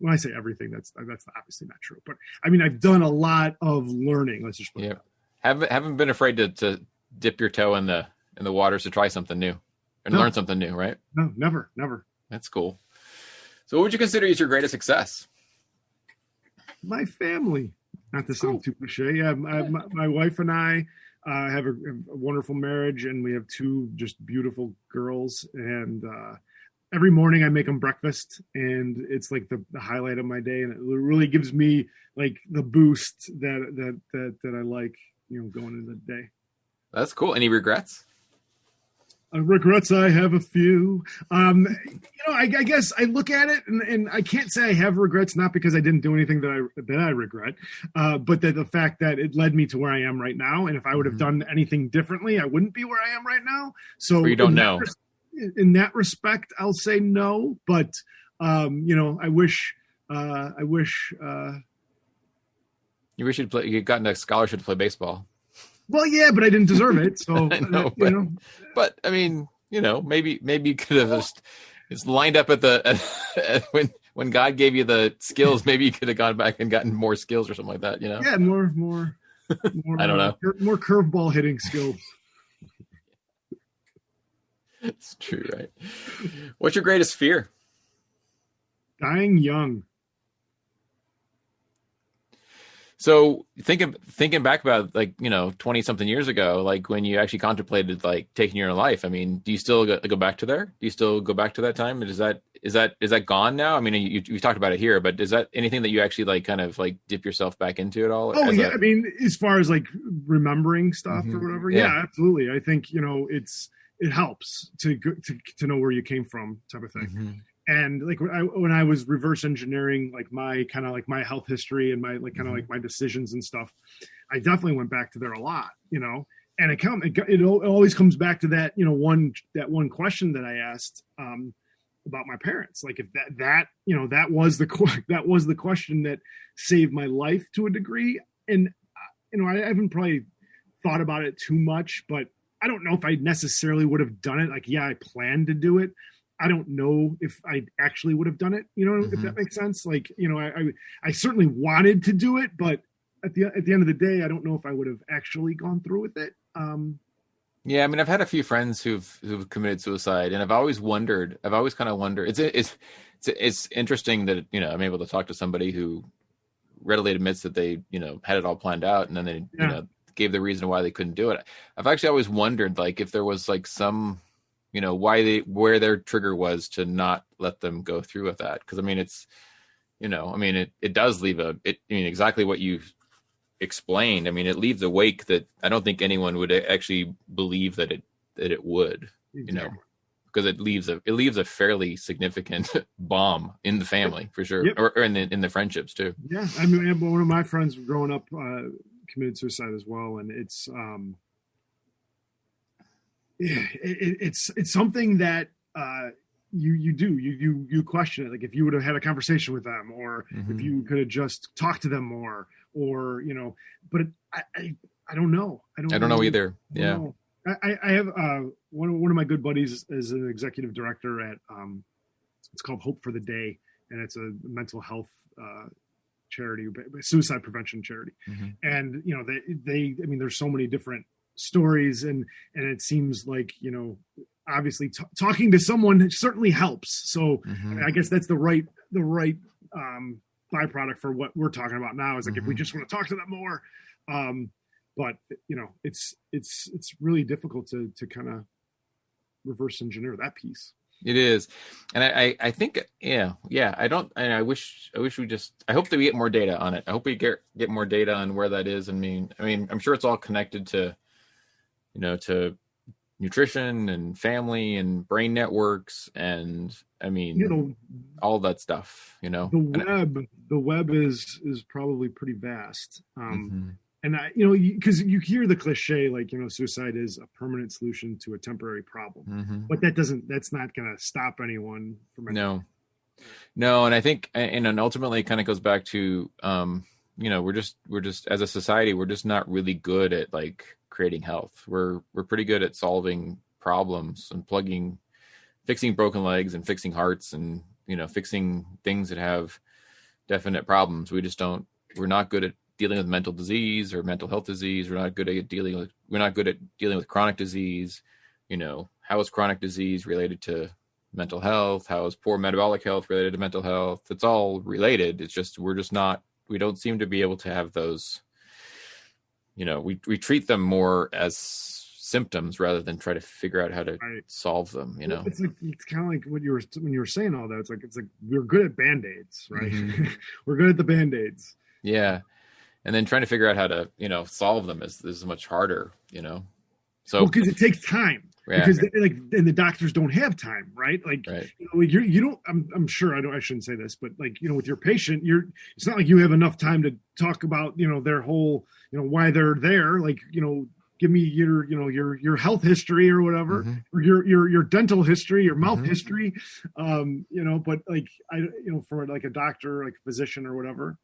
when I say everything, that's obviously not true, but I mean, I've done a lot of learning. Let's just put it that. Haven't been afraid to dip your toe in the waters to try something new and learn something new, right? No, never. That's cool. So what would you consider is your greatest success? My family. Not to sound too cliche. Yeah, my wife and I have a wonderful marriage, and we have 2 just beautiful girls. And every morning I make them breakfast, and it's like the highlight of my day. And it really gives me like the boost that I like, going into the day. That's cool. Any regrets? Regrets, I have a few. I guess I look at it and I can't say I have regrets, not because I didn't do anything that I regret, but that the fact that it led me to where I am right now. And if I would have done anything differently, I wouldn't be where I am right now. So you don't know. In that respect, I'll say no. But I wish. You wish you'd gotten a scholarship to play baseball. Well, yeah, but I didn't deserve it. So, but I mean, maybe you could have just lined up at when God gave you the skills, maybe you could have gone back and gotten more skills or something like that, Yeah, more I don't know. More curveball hitting skills. It's true, right? What's your greatest fear? Dying young. So thinking back about, like, 20 something years ago, like when you actually contemplated like taking your own life, I mean, do you still go back to there? Do you still go back to that time? Is that gone now? I mean, you talked about it here, but is that anything that you actually like kind of like dip yourself back into at all? Oh yeah. I mean, as far as like remembering stuff or whatever. Yeah, absolutely. I think, it helps to know where you came from, type of thing. Mm-hmm. And like when I was reverse engineering, like my kind of like my health history and my like kind of like my decisions and stuff, I definitely went back to there a lot, and it always comes back to that, one question that I asked, about my parents. Like if that was the question that saved my life to a degree. And, I haven't probably thought about it too much, but I don't know if I necessarily would have done it. Like, yeah, I planned to do it. I don't know if I actually would have done it, if that makes sense. Like, I certainly wanted to do it, but at the end of the day, I don't know if I would have actually gone through with it. Yeah, I mean, I've had a few friends who've committed suicide, and I've always kind of wondered. It's interesting that I'm able to talk to somebody who readily admits that they had it all planned out, and then they gave the reason why they couldn't do it. I've actually always wondered, like, if there was like some where their trigger was to not let them go through with that. Because I mean, it's it does leave exactly what you explained. I mean, it leaves a wake that I don't think anyone would actually believe that it would, because it leaves a fairly significant bomb in the family, for sure. Yep. Or in the friendships too. Yeah. I mean, one of my friends growing up committed suicide as well. And it's something that you question it. Like if you would have had a conversation with them, or if you could have just talked to them more, or but I don't know. I don't know either. Yeah. I have one of my good buddies is an executive director at it's called Hope for the Day, and it's a mental health charity, suicide prevention charity. And they I mean, there's so many different stories, and it seems like obviously talking to someone certainly helps. So I guess that's the right byproduct for what we're talking about now, is like if we just want to talk to them more, but it's really difficult to kind of reverse engineer that piece. It is. And I think, I wish I hope that we get more data on it. I hope we get more data on where that is. I mean, I'm sure it's all connected to to nutrition and family and brain networks, and I mean, all that stuff, the web is probably pretty vast. And because you hear the cliche, like, suicide is a permanent solution to a temporary problem, but that's not going to stop anyone from anything. No. And I think, and ultimately it kind of goes back to, we're just as a society, we're just not really good at like creating health. We're pretty good at solving problems and fixing broken legs and fixing hearts and, fixing things that have definite problems. We're not good at dealing with mental disease or mental health disease. We're not good at dealing with chronic disease. How is chronic disease related to mental health? How is poor metabolic health related to mental health? It's all related. It's just, we don't seem to be able to have those, we treat them more as symptoms rather than try to figure out how to solve them, It's kind of like when you were saying all that, it's like we're good at Band-Aids, right? We're good at the Band-Aids. Yeah. And then trying to figure out how to, solve them is much harder, So because it takes time. Yeah. Because and the doctors don't have time, right? Like, you don't. I'm sure I shouldn't say this, but like, with your patient, it's not like you have enough time to talk about, their whole, why they're there. Like, give me your health history or whatever, or your dental history, your mouth history, But like for like a doctor, like a physician or whatever.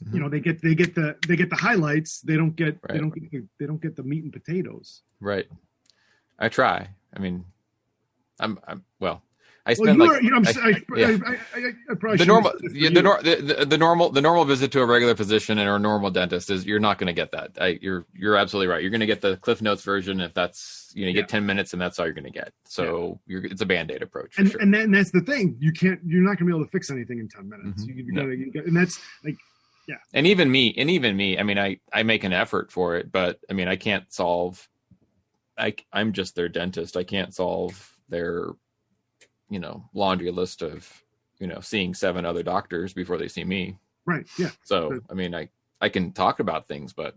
They get the highlights. They don't get the meat and potatoes. Right. I try. I mean, I spend I probably the normal visit to a regular physician or a normal dentist is you're not going to get that. You're absolutely right. You're going to get the Cliff Notes version if that's you get 10 minutes and that's all you're going to get. So it's a Band-Aid approach. And sure. and then that's the thing. You're not going to be able to fix anything in 10 minutes. Mm-hmm. And that's like. Yeah. And even me, I mean, I make an effort for it, but I mean, I can't solve, I'm just their dentist. I can't solve their, laundry list of, seeing 7 other doctors before they see me. Right. Yeah. So, I mean, I can talk about things, but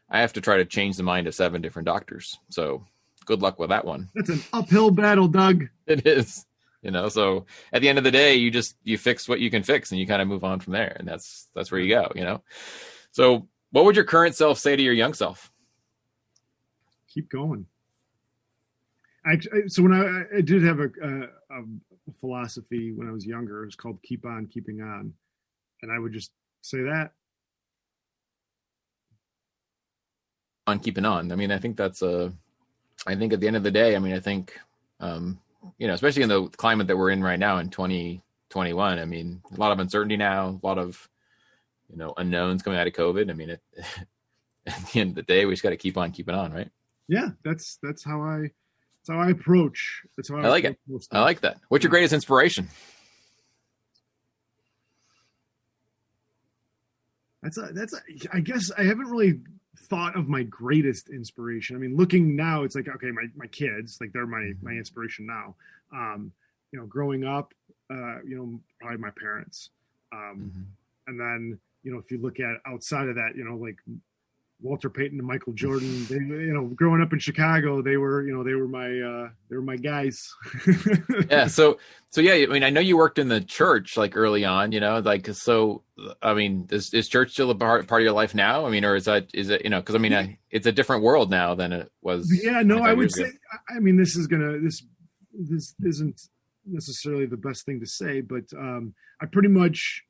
I have to try to change the mind of 7 different doctors. So good luck with that one. That's an uphill battle, Doug. It is. So at the end of the day, you fix what you can fix and you kind of move on from there. And that's where you go, So what would your current self say to your young self? Keep going. So when I did have a philosophy when I was younger, it was called keep on keeping on. And I would just say that. On keeping on. I mean, I think I think at the end of the day, I mean, I think, especially in the climate that we're in right now in 2021, I mean, a lot of uncertainty now, a lot of, unknowns coming out of COVID. I mean, at the end of the day, we just got to keep on keeping on, right? Yeah, that's how I approach. That's how I like it. I like that. What's your greatest inspiration? I guess I haven't really thought of my greatest inspiration. I mean, looking now, it's like, okay, my kids, like they're my inspiration now. Growing up, probably my parents. And then, if you look at outside of that, like Walter Payton and Michael Jordan, they, growing up in Chicago, they were my guys. Yeah. So yeah, I mean, I know you worked in the church like early on, so, I mean, is church still a part of your life now? I mean, or is it, cause I mean, it's a different world now than it was. Yeah, no, I would say, I mean, this isn't necessarily the best thing to say, but, I pretty much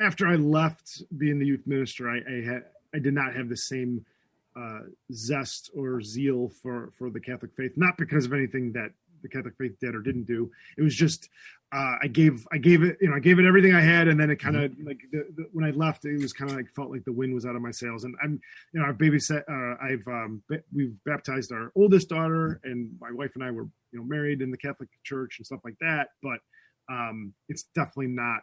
after I left being the youth minister, I did not have the same zest or zeal for the Catholic faith, not because of anything that the Catholic faith did or didn't do. It was just I gave it everything I had, and then it kind of like when I left, it was kind of like felt like the wind was out of my sails. And we've baptized our oldest daughter, and my wife and I were married in the Catholic Church and stuff like that. But it's definitely not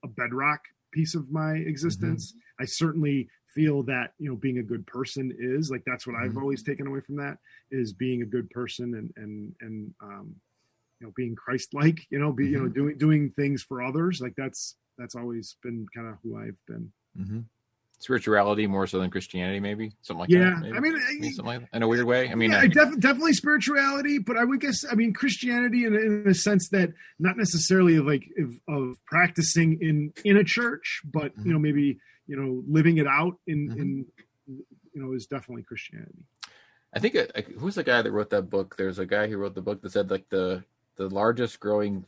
a bedrock piece of my existence. I certainly feel that being a good person is like, that's what I've always taken away from that, is being a good person and being Christ-like, doing things for others. Like that's always been kind of who I've been. Spirituality more so than Christianity, maybe something like that. Maybe. I mean, something like that, in a weird way. I mean, definitely spirituality, but I would guess, I mean, Christianity in a sense that not necessarily like of practicing in a church, but maybe living it out in is definitely Christianity. I think who's the guy that wrote that book? There's a guy who wrote the book that said like the largest growing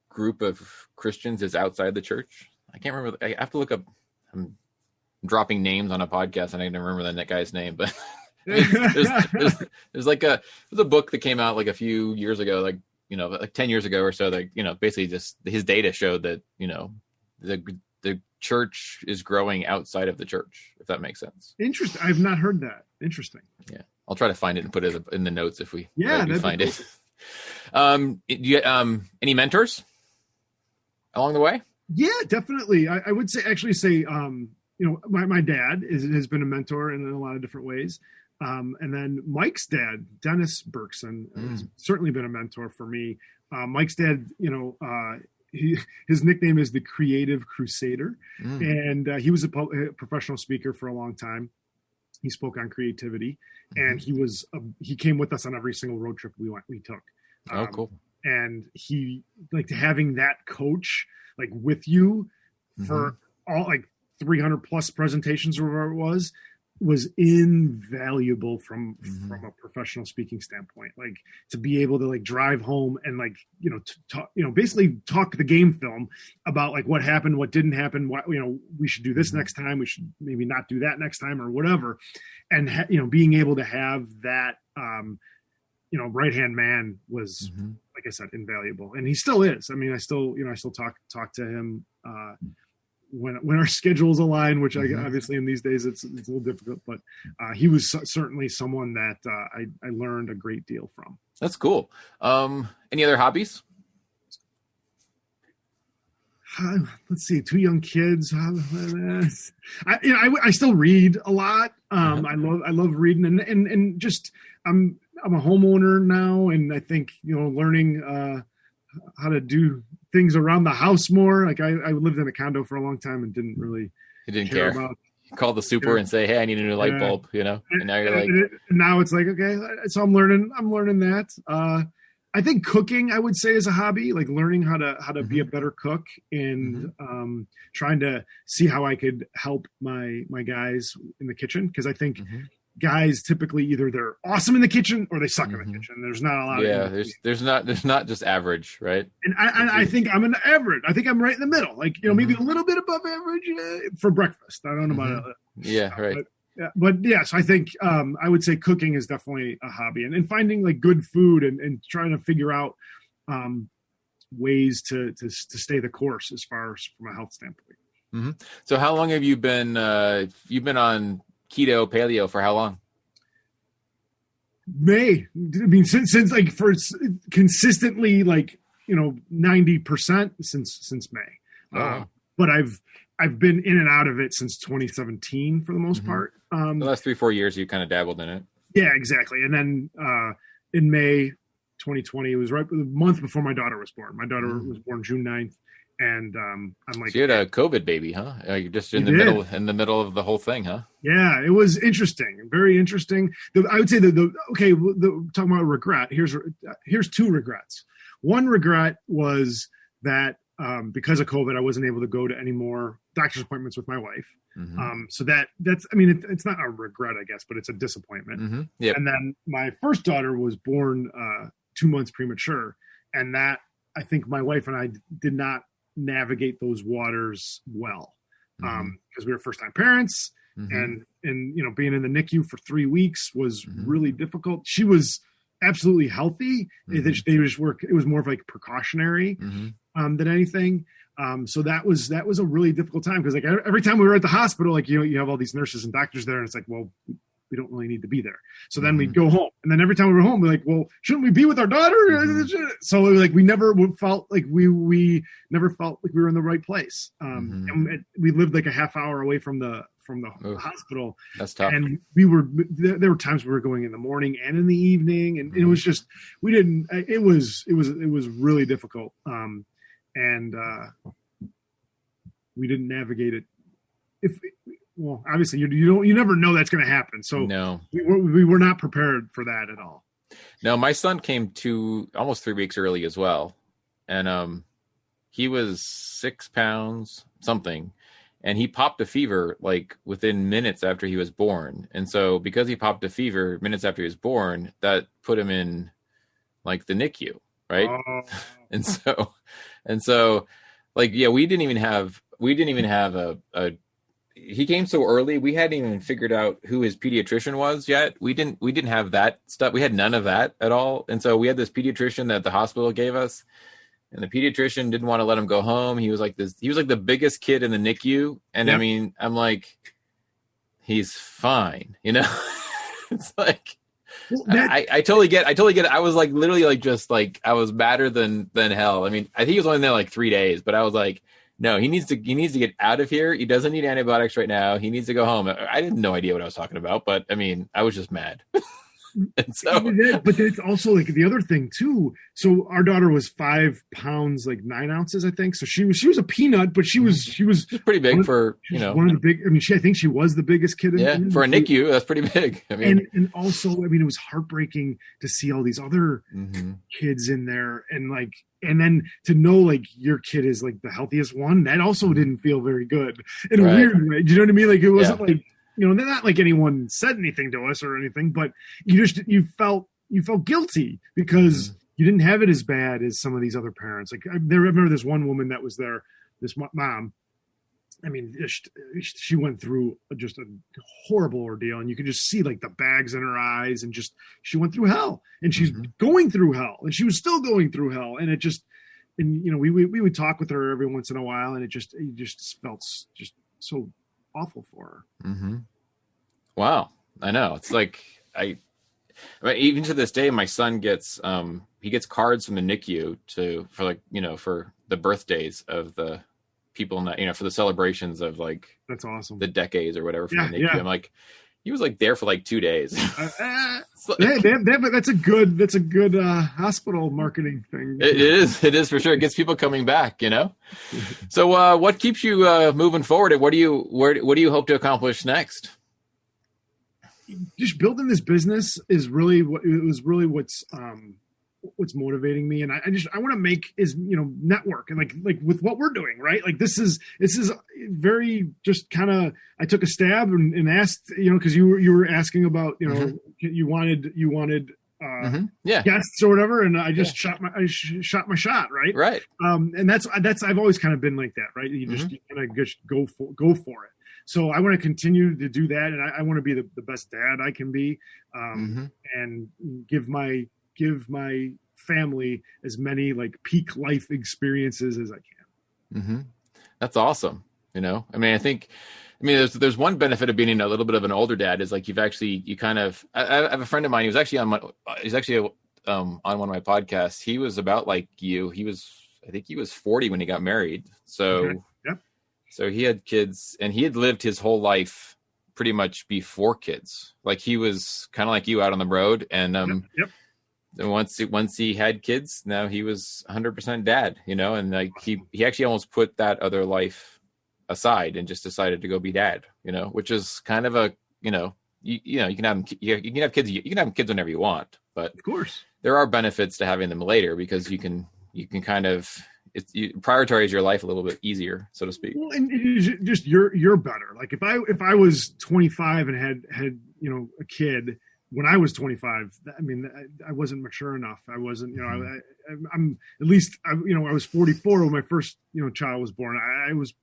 group of Christians is outside the church. I can't remember. I have to look up. I'm dropping names on a podcast and I don't remember that guy's name, but there's like there's a book that came out like a few years ago, like 10 years ago or so, that basically just his data showed that the church is growing outside of the church, if that makes sense. Interesting. I've not heard that. Interesting. Yeah, I'll try to find it and put it in the notes if we find cool. it. Do you any mentors along the way? Yeah, definitely. I would say my dad has been a mentor in a lot of different ways. And then Mike's dad, Dennis Berkson, has certainly been a mentor for me. Mike's dad, his nickname is the Creative Crusader. And he was a professional speaker for a long time. He spoke on creativity, and he came with us on every single road trip we took. Oh, cool. And he, like, having that coach like with you for all like 300 plus presentations or whatever it was invaluable from a professional speaking standpoint. Like, to be able to like drive home and like basically talk the game film about like what happened, what didn't happen, what we should do this next time, we should maybe not do that next time or whatever. And being able to have that right-hand man was, like I said, invaluable. And he still is. I mean, I still talk to him when our schedules align, which obviously in these days it's a little difficult, but he was certainly someone that I learned a great deal from. That's cool. Any other hobbies? Let's see, 2 young kids. I still read a lot. I love reading, and just I'm a homeowner now, and I think learning how to do things around the house more. Like I lived in a condo for a long time and didn't really care about. You call the super and say, "Hey, I need a new light bulb," and now you're like, now it's like, okay, so I'm learning that. I think cooking, I would say, is a hobby, like learning how to be a better cook and trying to see how I could help my guys in the kitchen. Because I think guys typically either they're awesome in the kitchen or they suck in the kitchen. There's not a lot. Yeah, there's not just average, right? And I think I'm an average. I think I'm right in the middle, like maybe a little bit above average for breakfast. I don't know about it. Yeah, right. But yes, I think I would say cooking is definitely a hobby, and finding like good food and trying to figure out ways to stay the course as far as from a health standpoint. So how long have you been on keto paleo for how long? I mean, since like for consistently like 90% since May. But I've been in and out of it since 2017 for the most part. The last 3-4 years you kind of dabbled in it. Yeah, exactly. And then in May 2020, it was right the month before my daughter was born. My daughter was born June 9th. And I'm like, so you had a COVID baby, huh? You're just in the middle of the whole thing, huh? Yeah, it was interesting, very interesting. I would say talking about regret. Here's 2 regrets. One regret was that because of COVID, I wasn't able to go to any more doctor's appointments with my wife. So that's, I mean, it's not a regret, I guess, but it's a disappointment. Yep. And then my first daughter was born 2 months premature, and that I think my wife and I did not navigate those waters well because we were first time parents and being in the NICU for 3 weeks was really difficult. She was absolutely healthy. It was more of like precautionary than anything. So that was a really difficult time because like every time we were at the hospital, like you have all these nurses and doctors there, and it's like, well, we don't really need to be there. So then we'd go home, and then every time we were home, we're like, well, shouldn't we be with our daughter? So it was like we never felt like we never felt like we were in the right place. And we lived like a half hour away from the hospital. That's tough. And there were times we were going in the morning and in the evening, and it was just it was really difficult. And we didn't navigate it. Well, obviously you never know that's going to happen. So no, we were not prepared for that at all. No, my son came to almost 3 weeks early as well. And he was 6 pounds something, and he popped a fever like within minutes after he was born. And so because he popped a fever minutes after he was born, that put him in like the NICU. Right. And so like, yeah, we didn't even have a he came so early. We hadn't even figured out who his pediatrician was yet. We didn't have that stuff. We had none of that at all. And so we had this pediatrician that the hospital gave us, and the pediatrician didn't want to let him go home. He was like the biggest kid in the NICU. And I mean, I'm like, he's fine. It's like, well, I totally get it. I was like, literally like, just like, I was madder than hell. I mean, I think he was only there like 3 days, but I was like, no, he needs to get out of here. He doesn't need antibiotics right now. He needs to go home. I had no idea what I was talking about, but I mean, I was just mad. And so, but it's also like the other thing too. So our daughter was 5 pounds, like 9 ounces, I think. So she was a peanut, but she was pretty big for, one of the big, I mean, I think she was the biggest kid. For a NICU, that's pretty big. I mean, and also, I mean, it was heartbreaking to see all these other kids in there, and then to know like your kid is like the healthiest one, that also didn't feel very good in a weird way. Do you know what I mean? Like it wasn't like, not like anyone said anything to us or anything, but you felt guilty because you didn't have it as bad as some of these other parents. Like I remember this one woman that was there, this mom, I mean, she went through just a horrible ordeal, and you could just see like the bags in her eyes, and just she went through hell, and she's going through hell, and she was still going through hell, and it just, and you know, we would talk with her every once in a while, and it just felt just so awful for her. Mm-hmm. Wow, I know. It's like I mean, even to this day, my son gets he gets cards from the NICU for like, you know, for the birthdays of the people in that, you know, for the celebrations of like, that's awesome, the decades or whatever from the NICU. Yeah. I'm like, he was like there for like 2 days. That's a good hospital marketing thing. It is for sure. It gets people coming back, you know. So what keeps you moving forward, and what do you hope to accomplish next? Just building this business is really what's motivating me, and I want to make network, and like with what we're doing, right? Like this is very just kind of, I took a stab and asked, because you were asking about, you wanted guests or whatever, and I just shot my shot, right? And that's I've always kind of been like that, right? You just kind of just go for it. So I want to continue to do that, and I want to be the best dad I can be, and give my family as many like peak life experiences as I can. That's awesome. I mean, there's one benefit of being a little bit of an older dad is like I have a friend of mine. He was actually on one of my podcasts. He was about like you. I think he was 40 when he got married. So, So he had kids, and he had lived his whole life pretty much before kids. Like he was kind of like you, out on the road, and and once he had kids, now he was 100% dad, and like he actually almost put that other life aside and just decided to go be dad, which is kind of a, you can have kids whenever you want, but of course there are benefits to having them later, because you can kind of, you prioritize your life a little bit easier, so to speak. Well, and just you're better. Like if I was 25 and had a kid when I was 25, I mean, I wasn't mature enough. I wasn't, I'm at least, I was 44 when my first, child was born. I was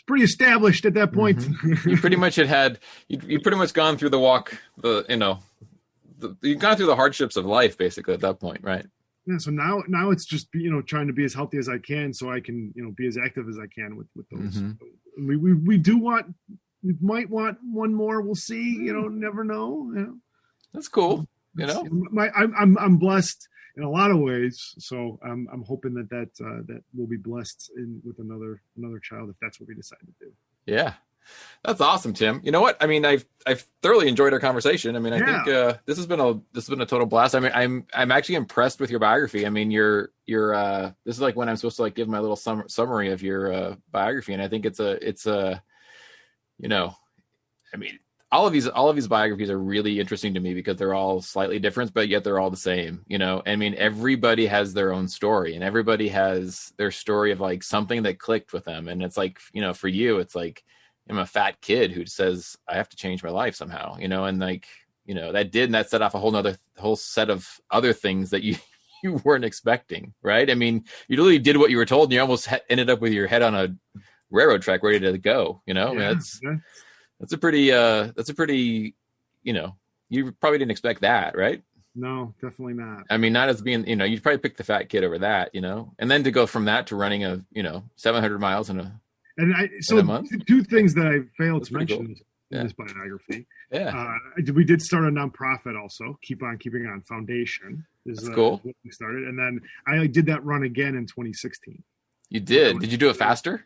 pretty established at that point. You pretty much you pretty much gone through the walk, you've gone through the hardships of life basically at that point, right? Yeah. So now it's just, trying to be as healthy as I can, so I can, be as active as I can with those. We might want one more. We'll see, never know. That's cool. I'm blessed in a lot of ways, so I'm hoping that we'll be blessed with another child if that's what we decide to do. Yeah, that's awesome, Tim. You know what? I mean, I've thoroughly enjoyed our conversation. I mean, I think this has been a total blast. I mean, I'm actually impressed with your biography. I mean, you're this is like when I'm supposed to like give my little summary of your biography, and I think it's a I mean, all of these biographies are really interesting to me because they're all slightly different, but yet they're all the same, I mean, everybody has their own story, and everybody has their story of like something that clicked with them. And it's like, for you, it's like, I'm a fat kid who says I have to change my life somehow, and like, that set off a whole set of other things that you weren't expecting. Right. I mean, you literally did what you were told, and you almost ended up with your head on a railroad track ready to go, I mean, That's a pretty, you probably didn't expect that, right? No, definitely not. I mean, not as being, you'd probably pick the fat kid over that, and then to go from that to running 700 miles in a month. Two things that I failed to mention in this biography. Yeah. We did start a nonprofit also, Keep On Keeping On Foundation. That's cool. What we started. And then I did that run again in 2016. You did? Did you do it faster?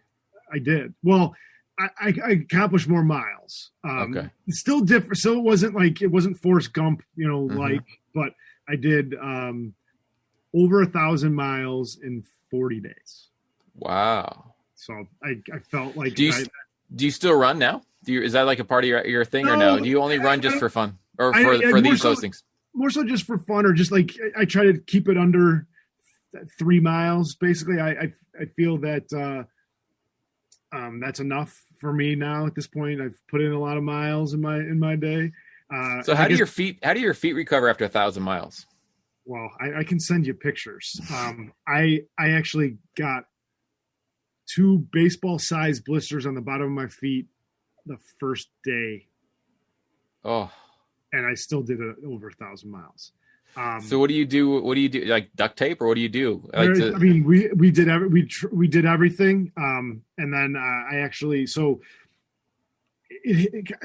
I did. Well, I accomplished more miles. Okay. It's still different. So it wasn't Forrest Gump, but I did over 1,000 miles in 40 days. Wow. So I felt like. Do you still run now? Is that like a part of your thing, or no? Do you only run just for fun, or for those things? More so just for fun, or just like I try to keep it under 3 miles. Basically, I feel that. That's enough for me now at this point. I've put in a lot of miles in my day. So how do your feet recover after 1,000 miles? Well, I can send you pictures. I actually got 2 baseball-sized blisters on the bottom of my feet the first day. Oh. And I still did it over 1,000 miles. So what do you do? What do you do? Like duct tape, or what do you do? We did everything. And then I actually,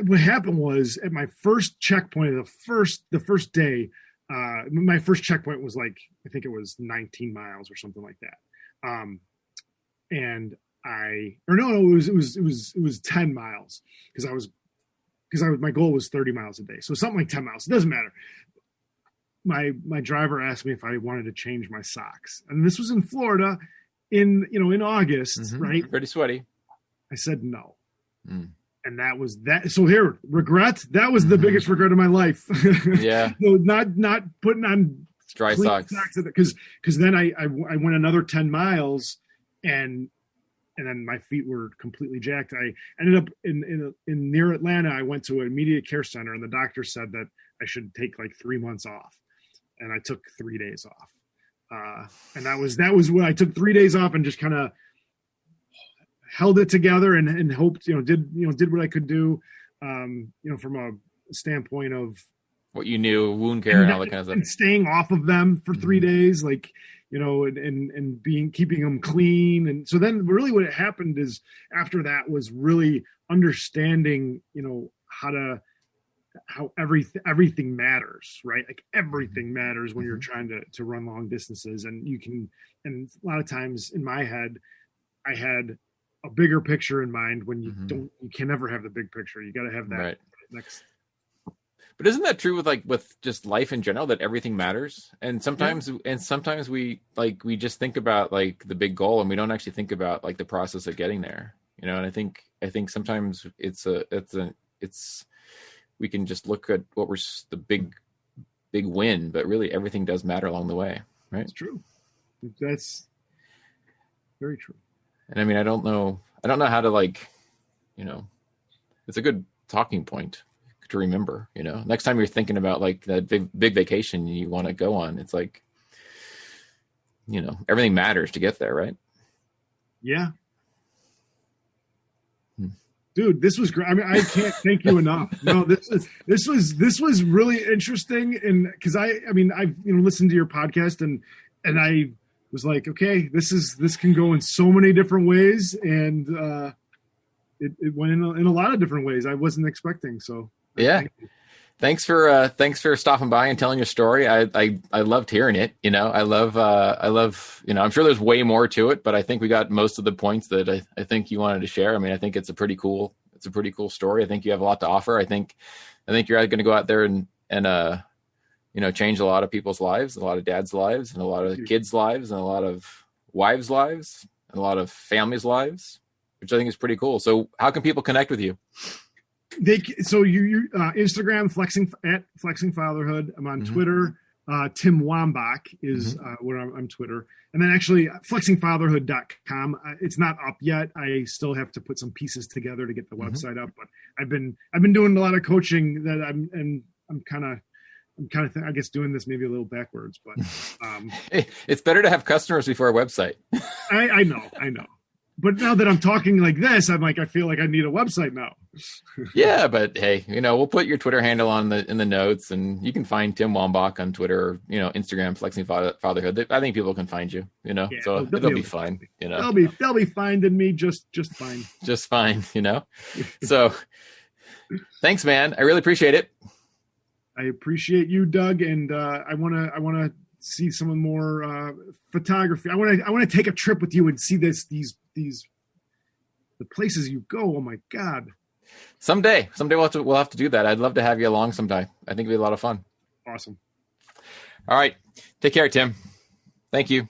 what happened was at my first checkpoint, the first day, my first checkpoint was like, I think it was 19 miles or something like that. And it was 10 miles because my goal was 30 miles a day. So something like 10 miles. It doesn't matter. My driver asked me if I wanted to change my socks. And this was in Florida in August, right? Pretty sweaty. I said no. And that was that. So here, regret. That was the biggest regret of my life. Yeah. So not putting on dry socks. Because then I went another 10 miles and then my feet were completely jacked. I ended up in near Atlanta. I went to an immediate care center and the doctor said that I should take like 3 months off. And I took 3 days off. And that was when I took 3 days off and just kind of held it together and hoped, did what I could do, from a standpoint of what you knew, wound care and all that kind of stuff. And staying off of them for 3 days, like, and keeping them clean. And so then really what happened is after that was really understanding, how everything matters, right? Like everything matters when you're trying to run long distances, and and a lot of times in my head, I had a bigger picture in mind when you you can never have the big picture. You got to have that right. next. But isn't that true with just life in general, that everything matters? And sometimes we just think about like the big goal and we don't actually think about like the process of getting there, and I think sometimes we can just look at what was the big win, but really everything does matter along the way, right? It's true. That's very true. And I mean, I don't know how to it's a good talking point to remember, next time you're thinking about like that big vacation you want to go on, it's like, everything matters to get there, right? Yeah. Dude, this was great. I mean, I can't thank you enough. No, this was really interesting, and because I've listened to your podcast and I was like, okay, this can go in so many different ways, and it went in a lot of different ways I wasn't expecting. So yeah, thanks for stopping by and telling your story. I loved hearing it. I love I'm sure there's way more to it, but I think we got most of the points that I think you wanted to share. I mean, I think it's a pretty cool story. I think you have a lot to offer. I think you're going to go out there and change a lot of people's lives, a lot of dads' lives, and a lot of kids' lives, and a lot of wives' lives, and a lot of families' lives, which I think is pretty cool. So how can people connect with you? You Instagram flexing fatherhood. I'm on Twitter. Tim Wambach is where I'm Twitter, and then actually flexingfatherhood.com. It's not up yet. I still have to put some pieces together to get the website up. But I've been doing a lot of coaching that I'm kind of I guess doing this maybe a little backwards, but it's better to have customers before a website. I know. But now that I'm talking like this, I'm like, I feel like I need a website now. Yeah, but hey, we'll put your Twitter handle in the notes, and you can find Tim Wambach on Twitter, Instagram, Flexing Fatherhood. I think people can find you, yeah, so it'll be fine. They'll be finding me just fine. Just fine, So thanks, man. I really appreciate it. I appreciate you, Doug, and I wanna see some more photography. I want to take a trip with you and see the places you go. Oh my God. Someday we'll have to do that. I'd love to have you along sometime. I think it'd be a lot of fun. Awesome. All right. Take care, Tim. Thank you.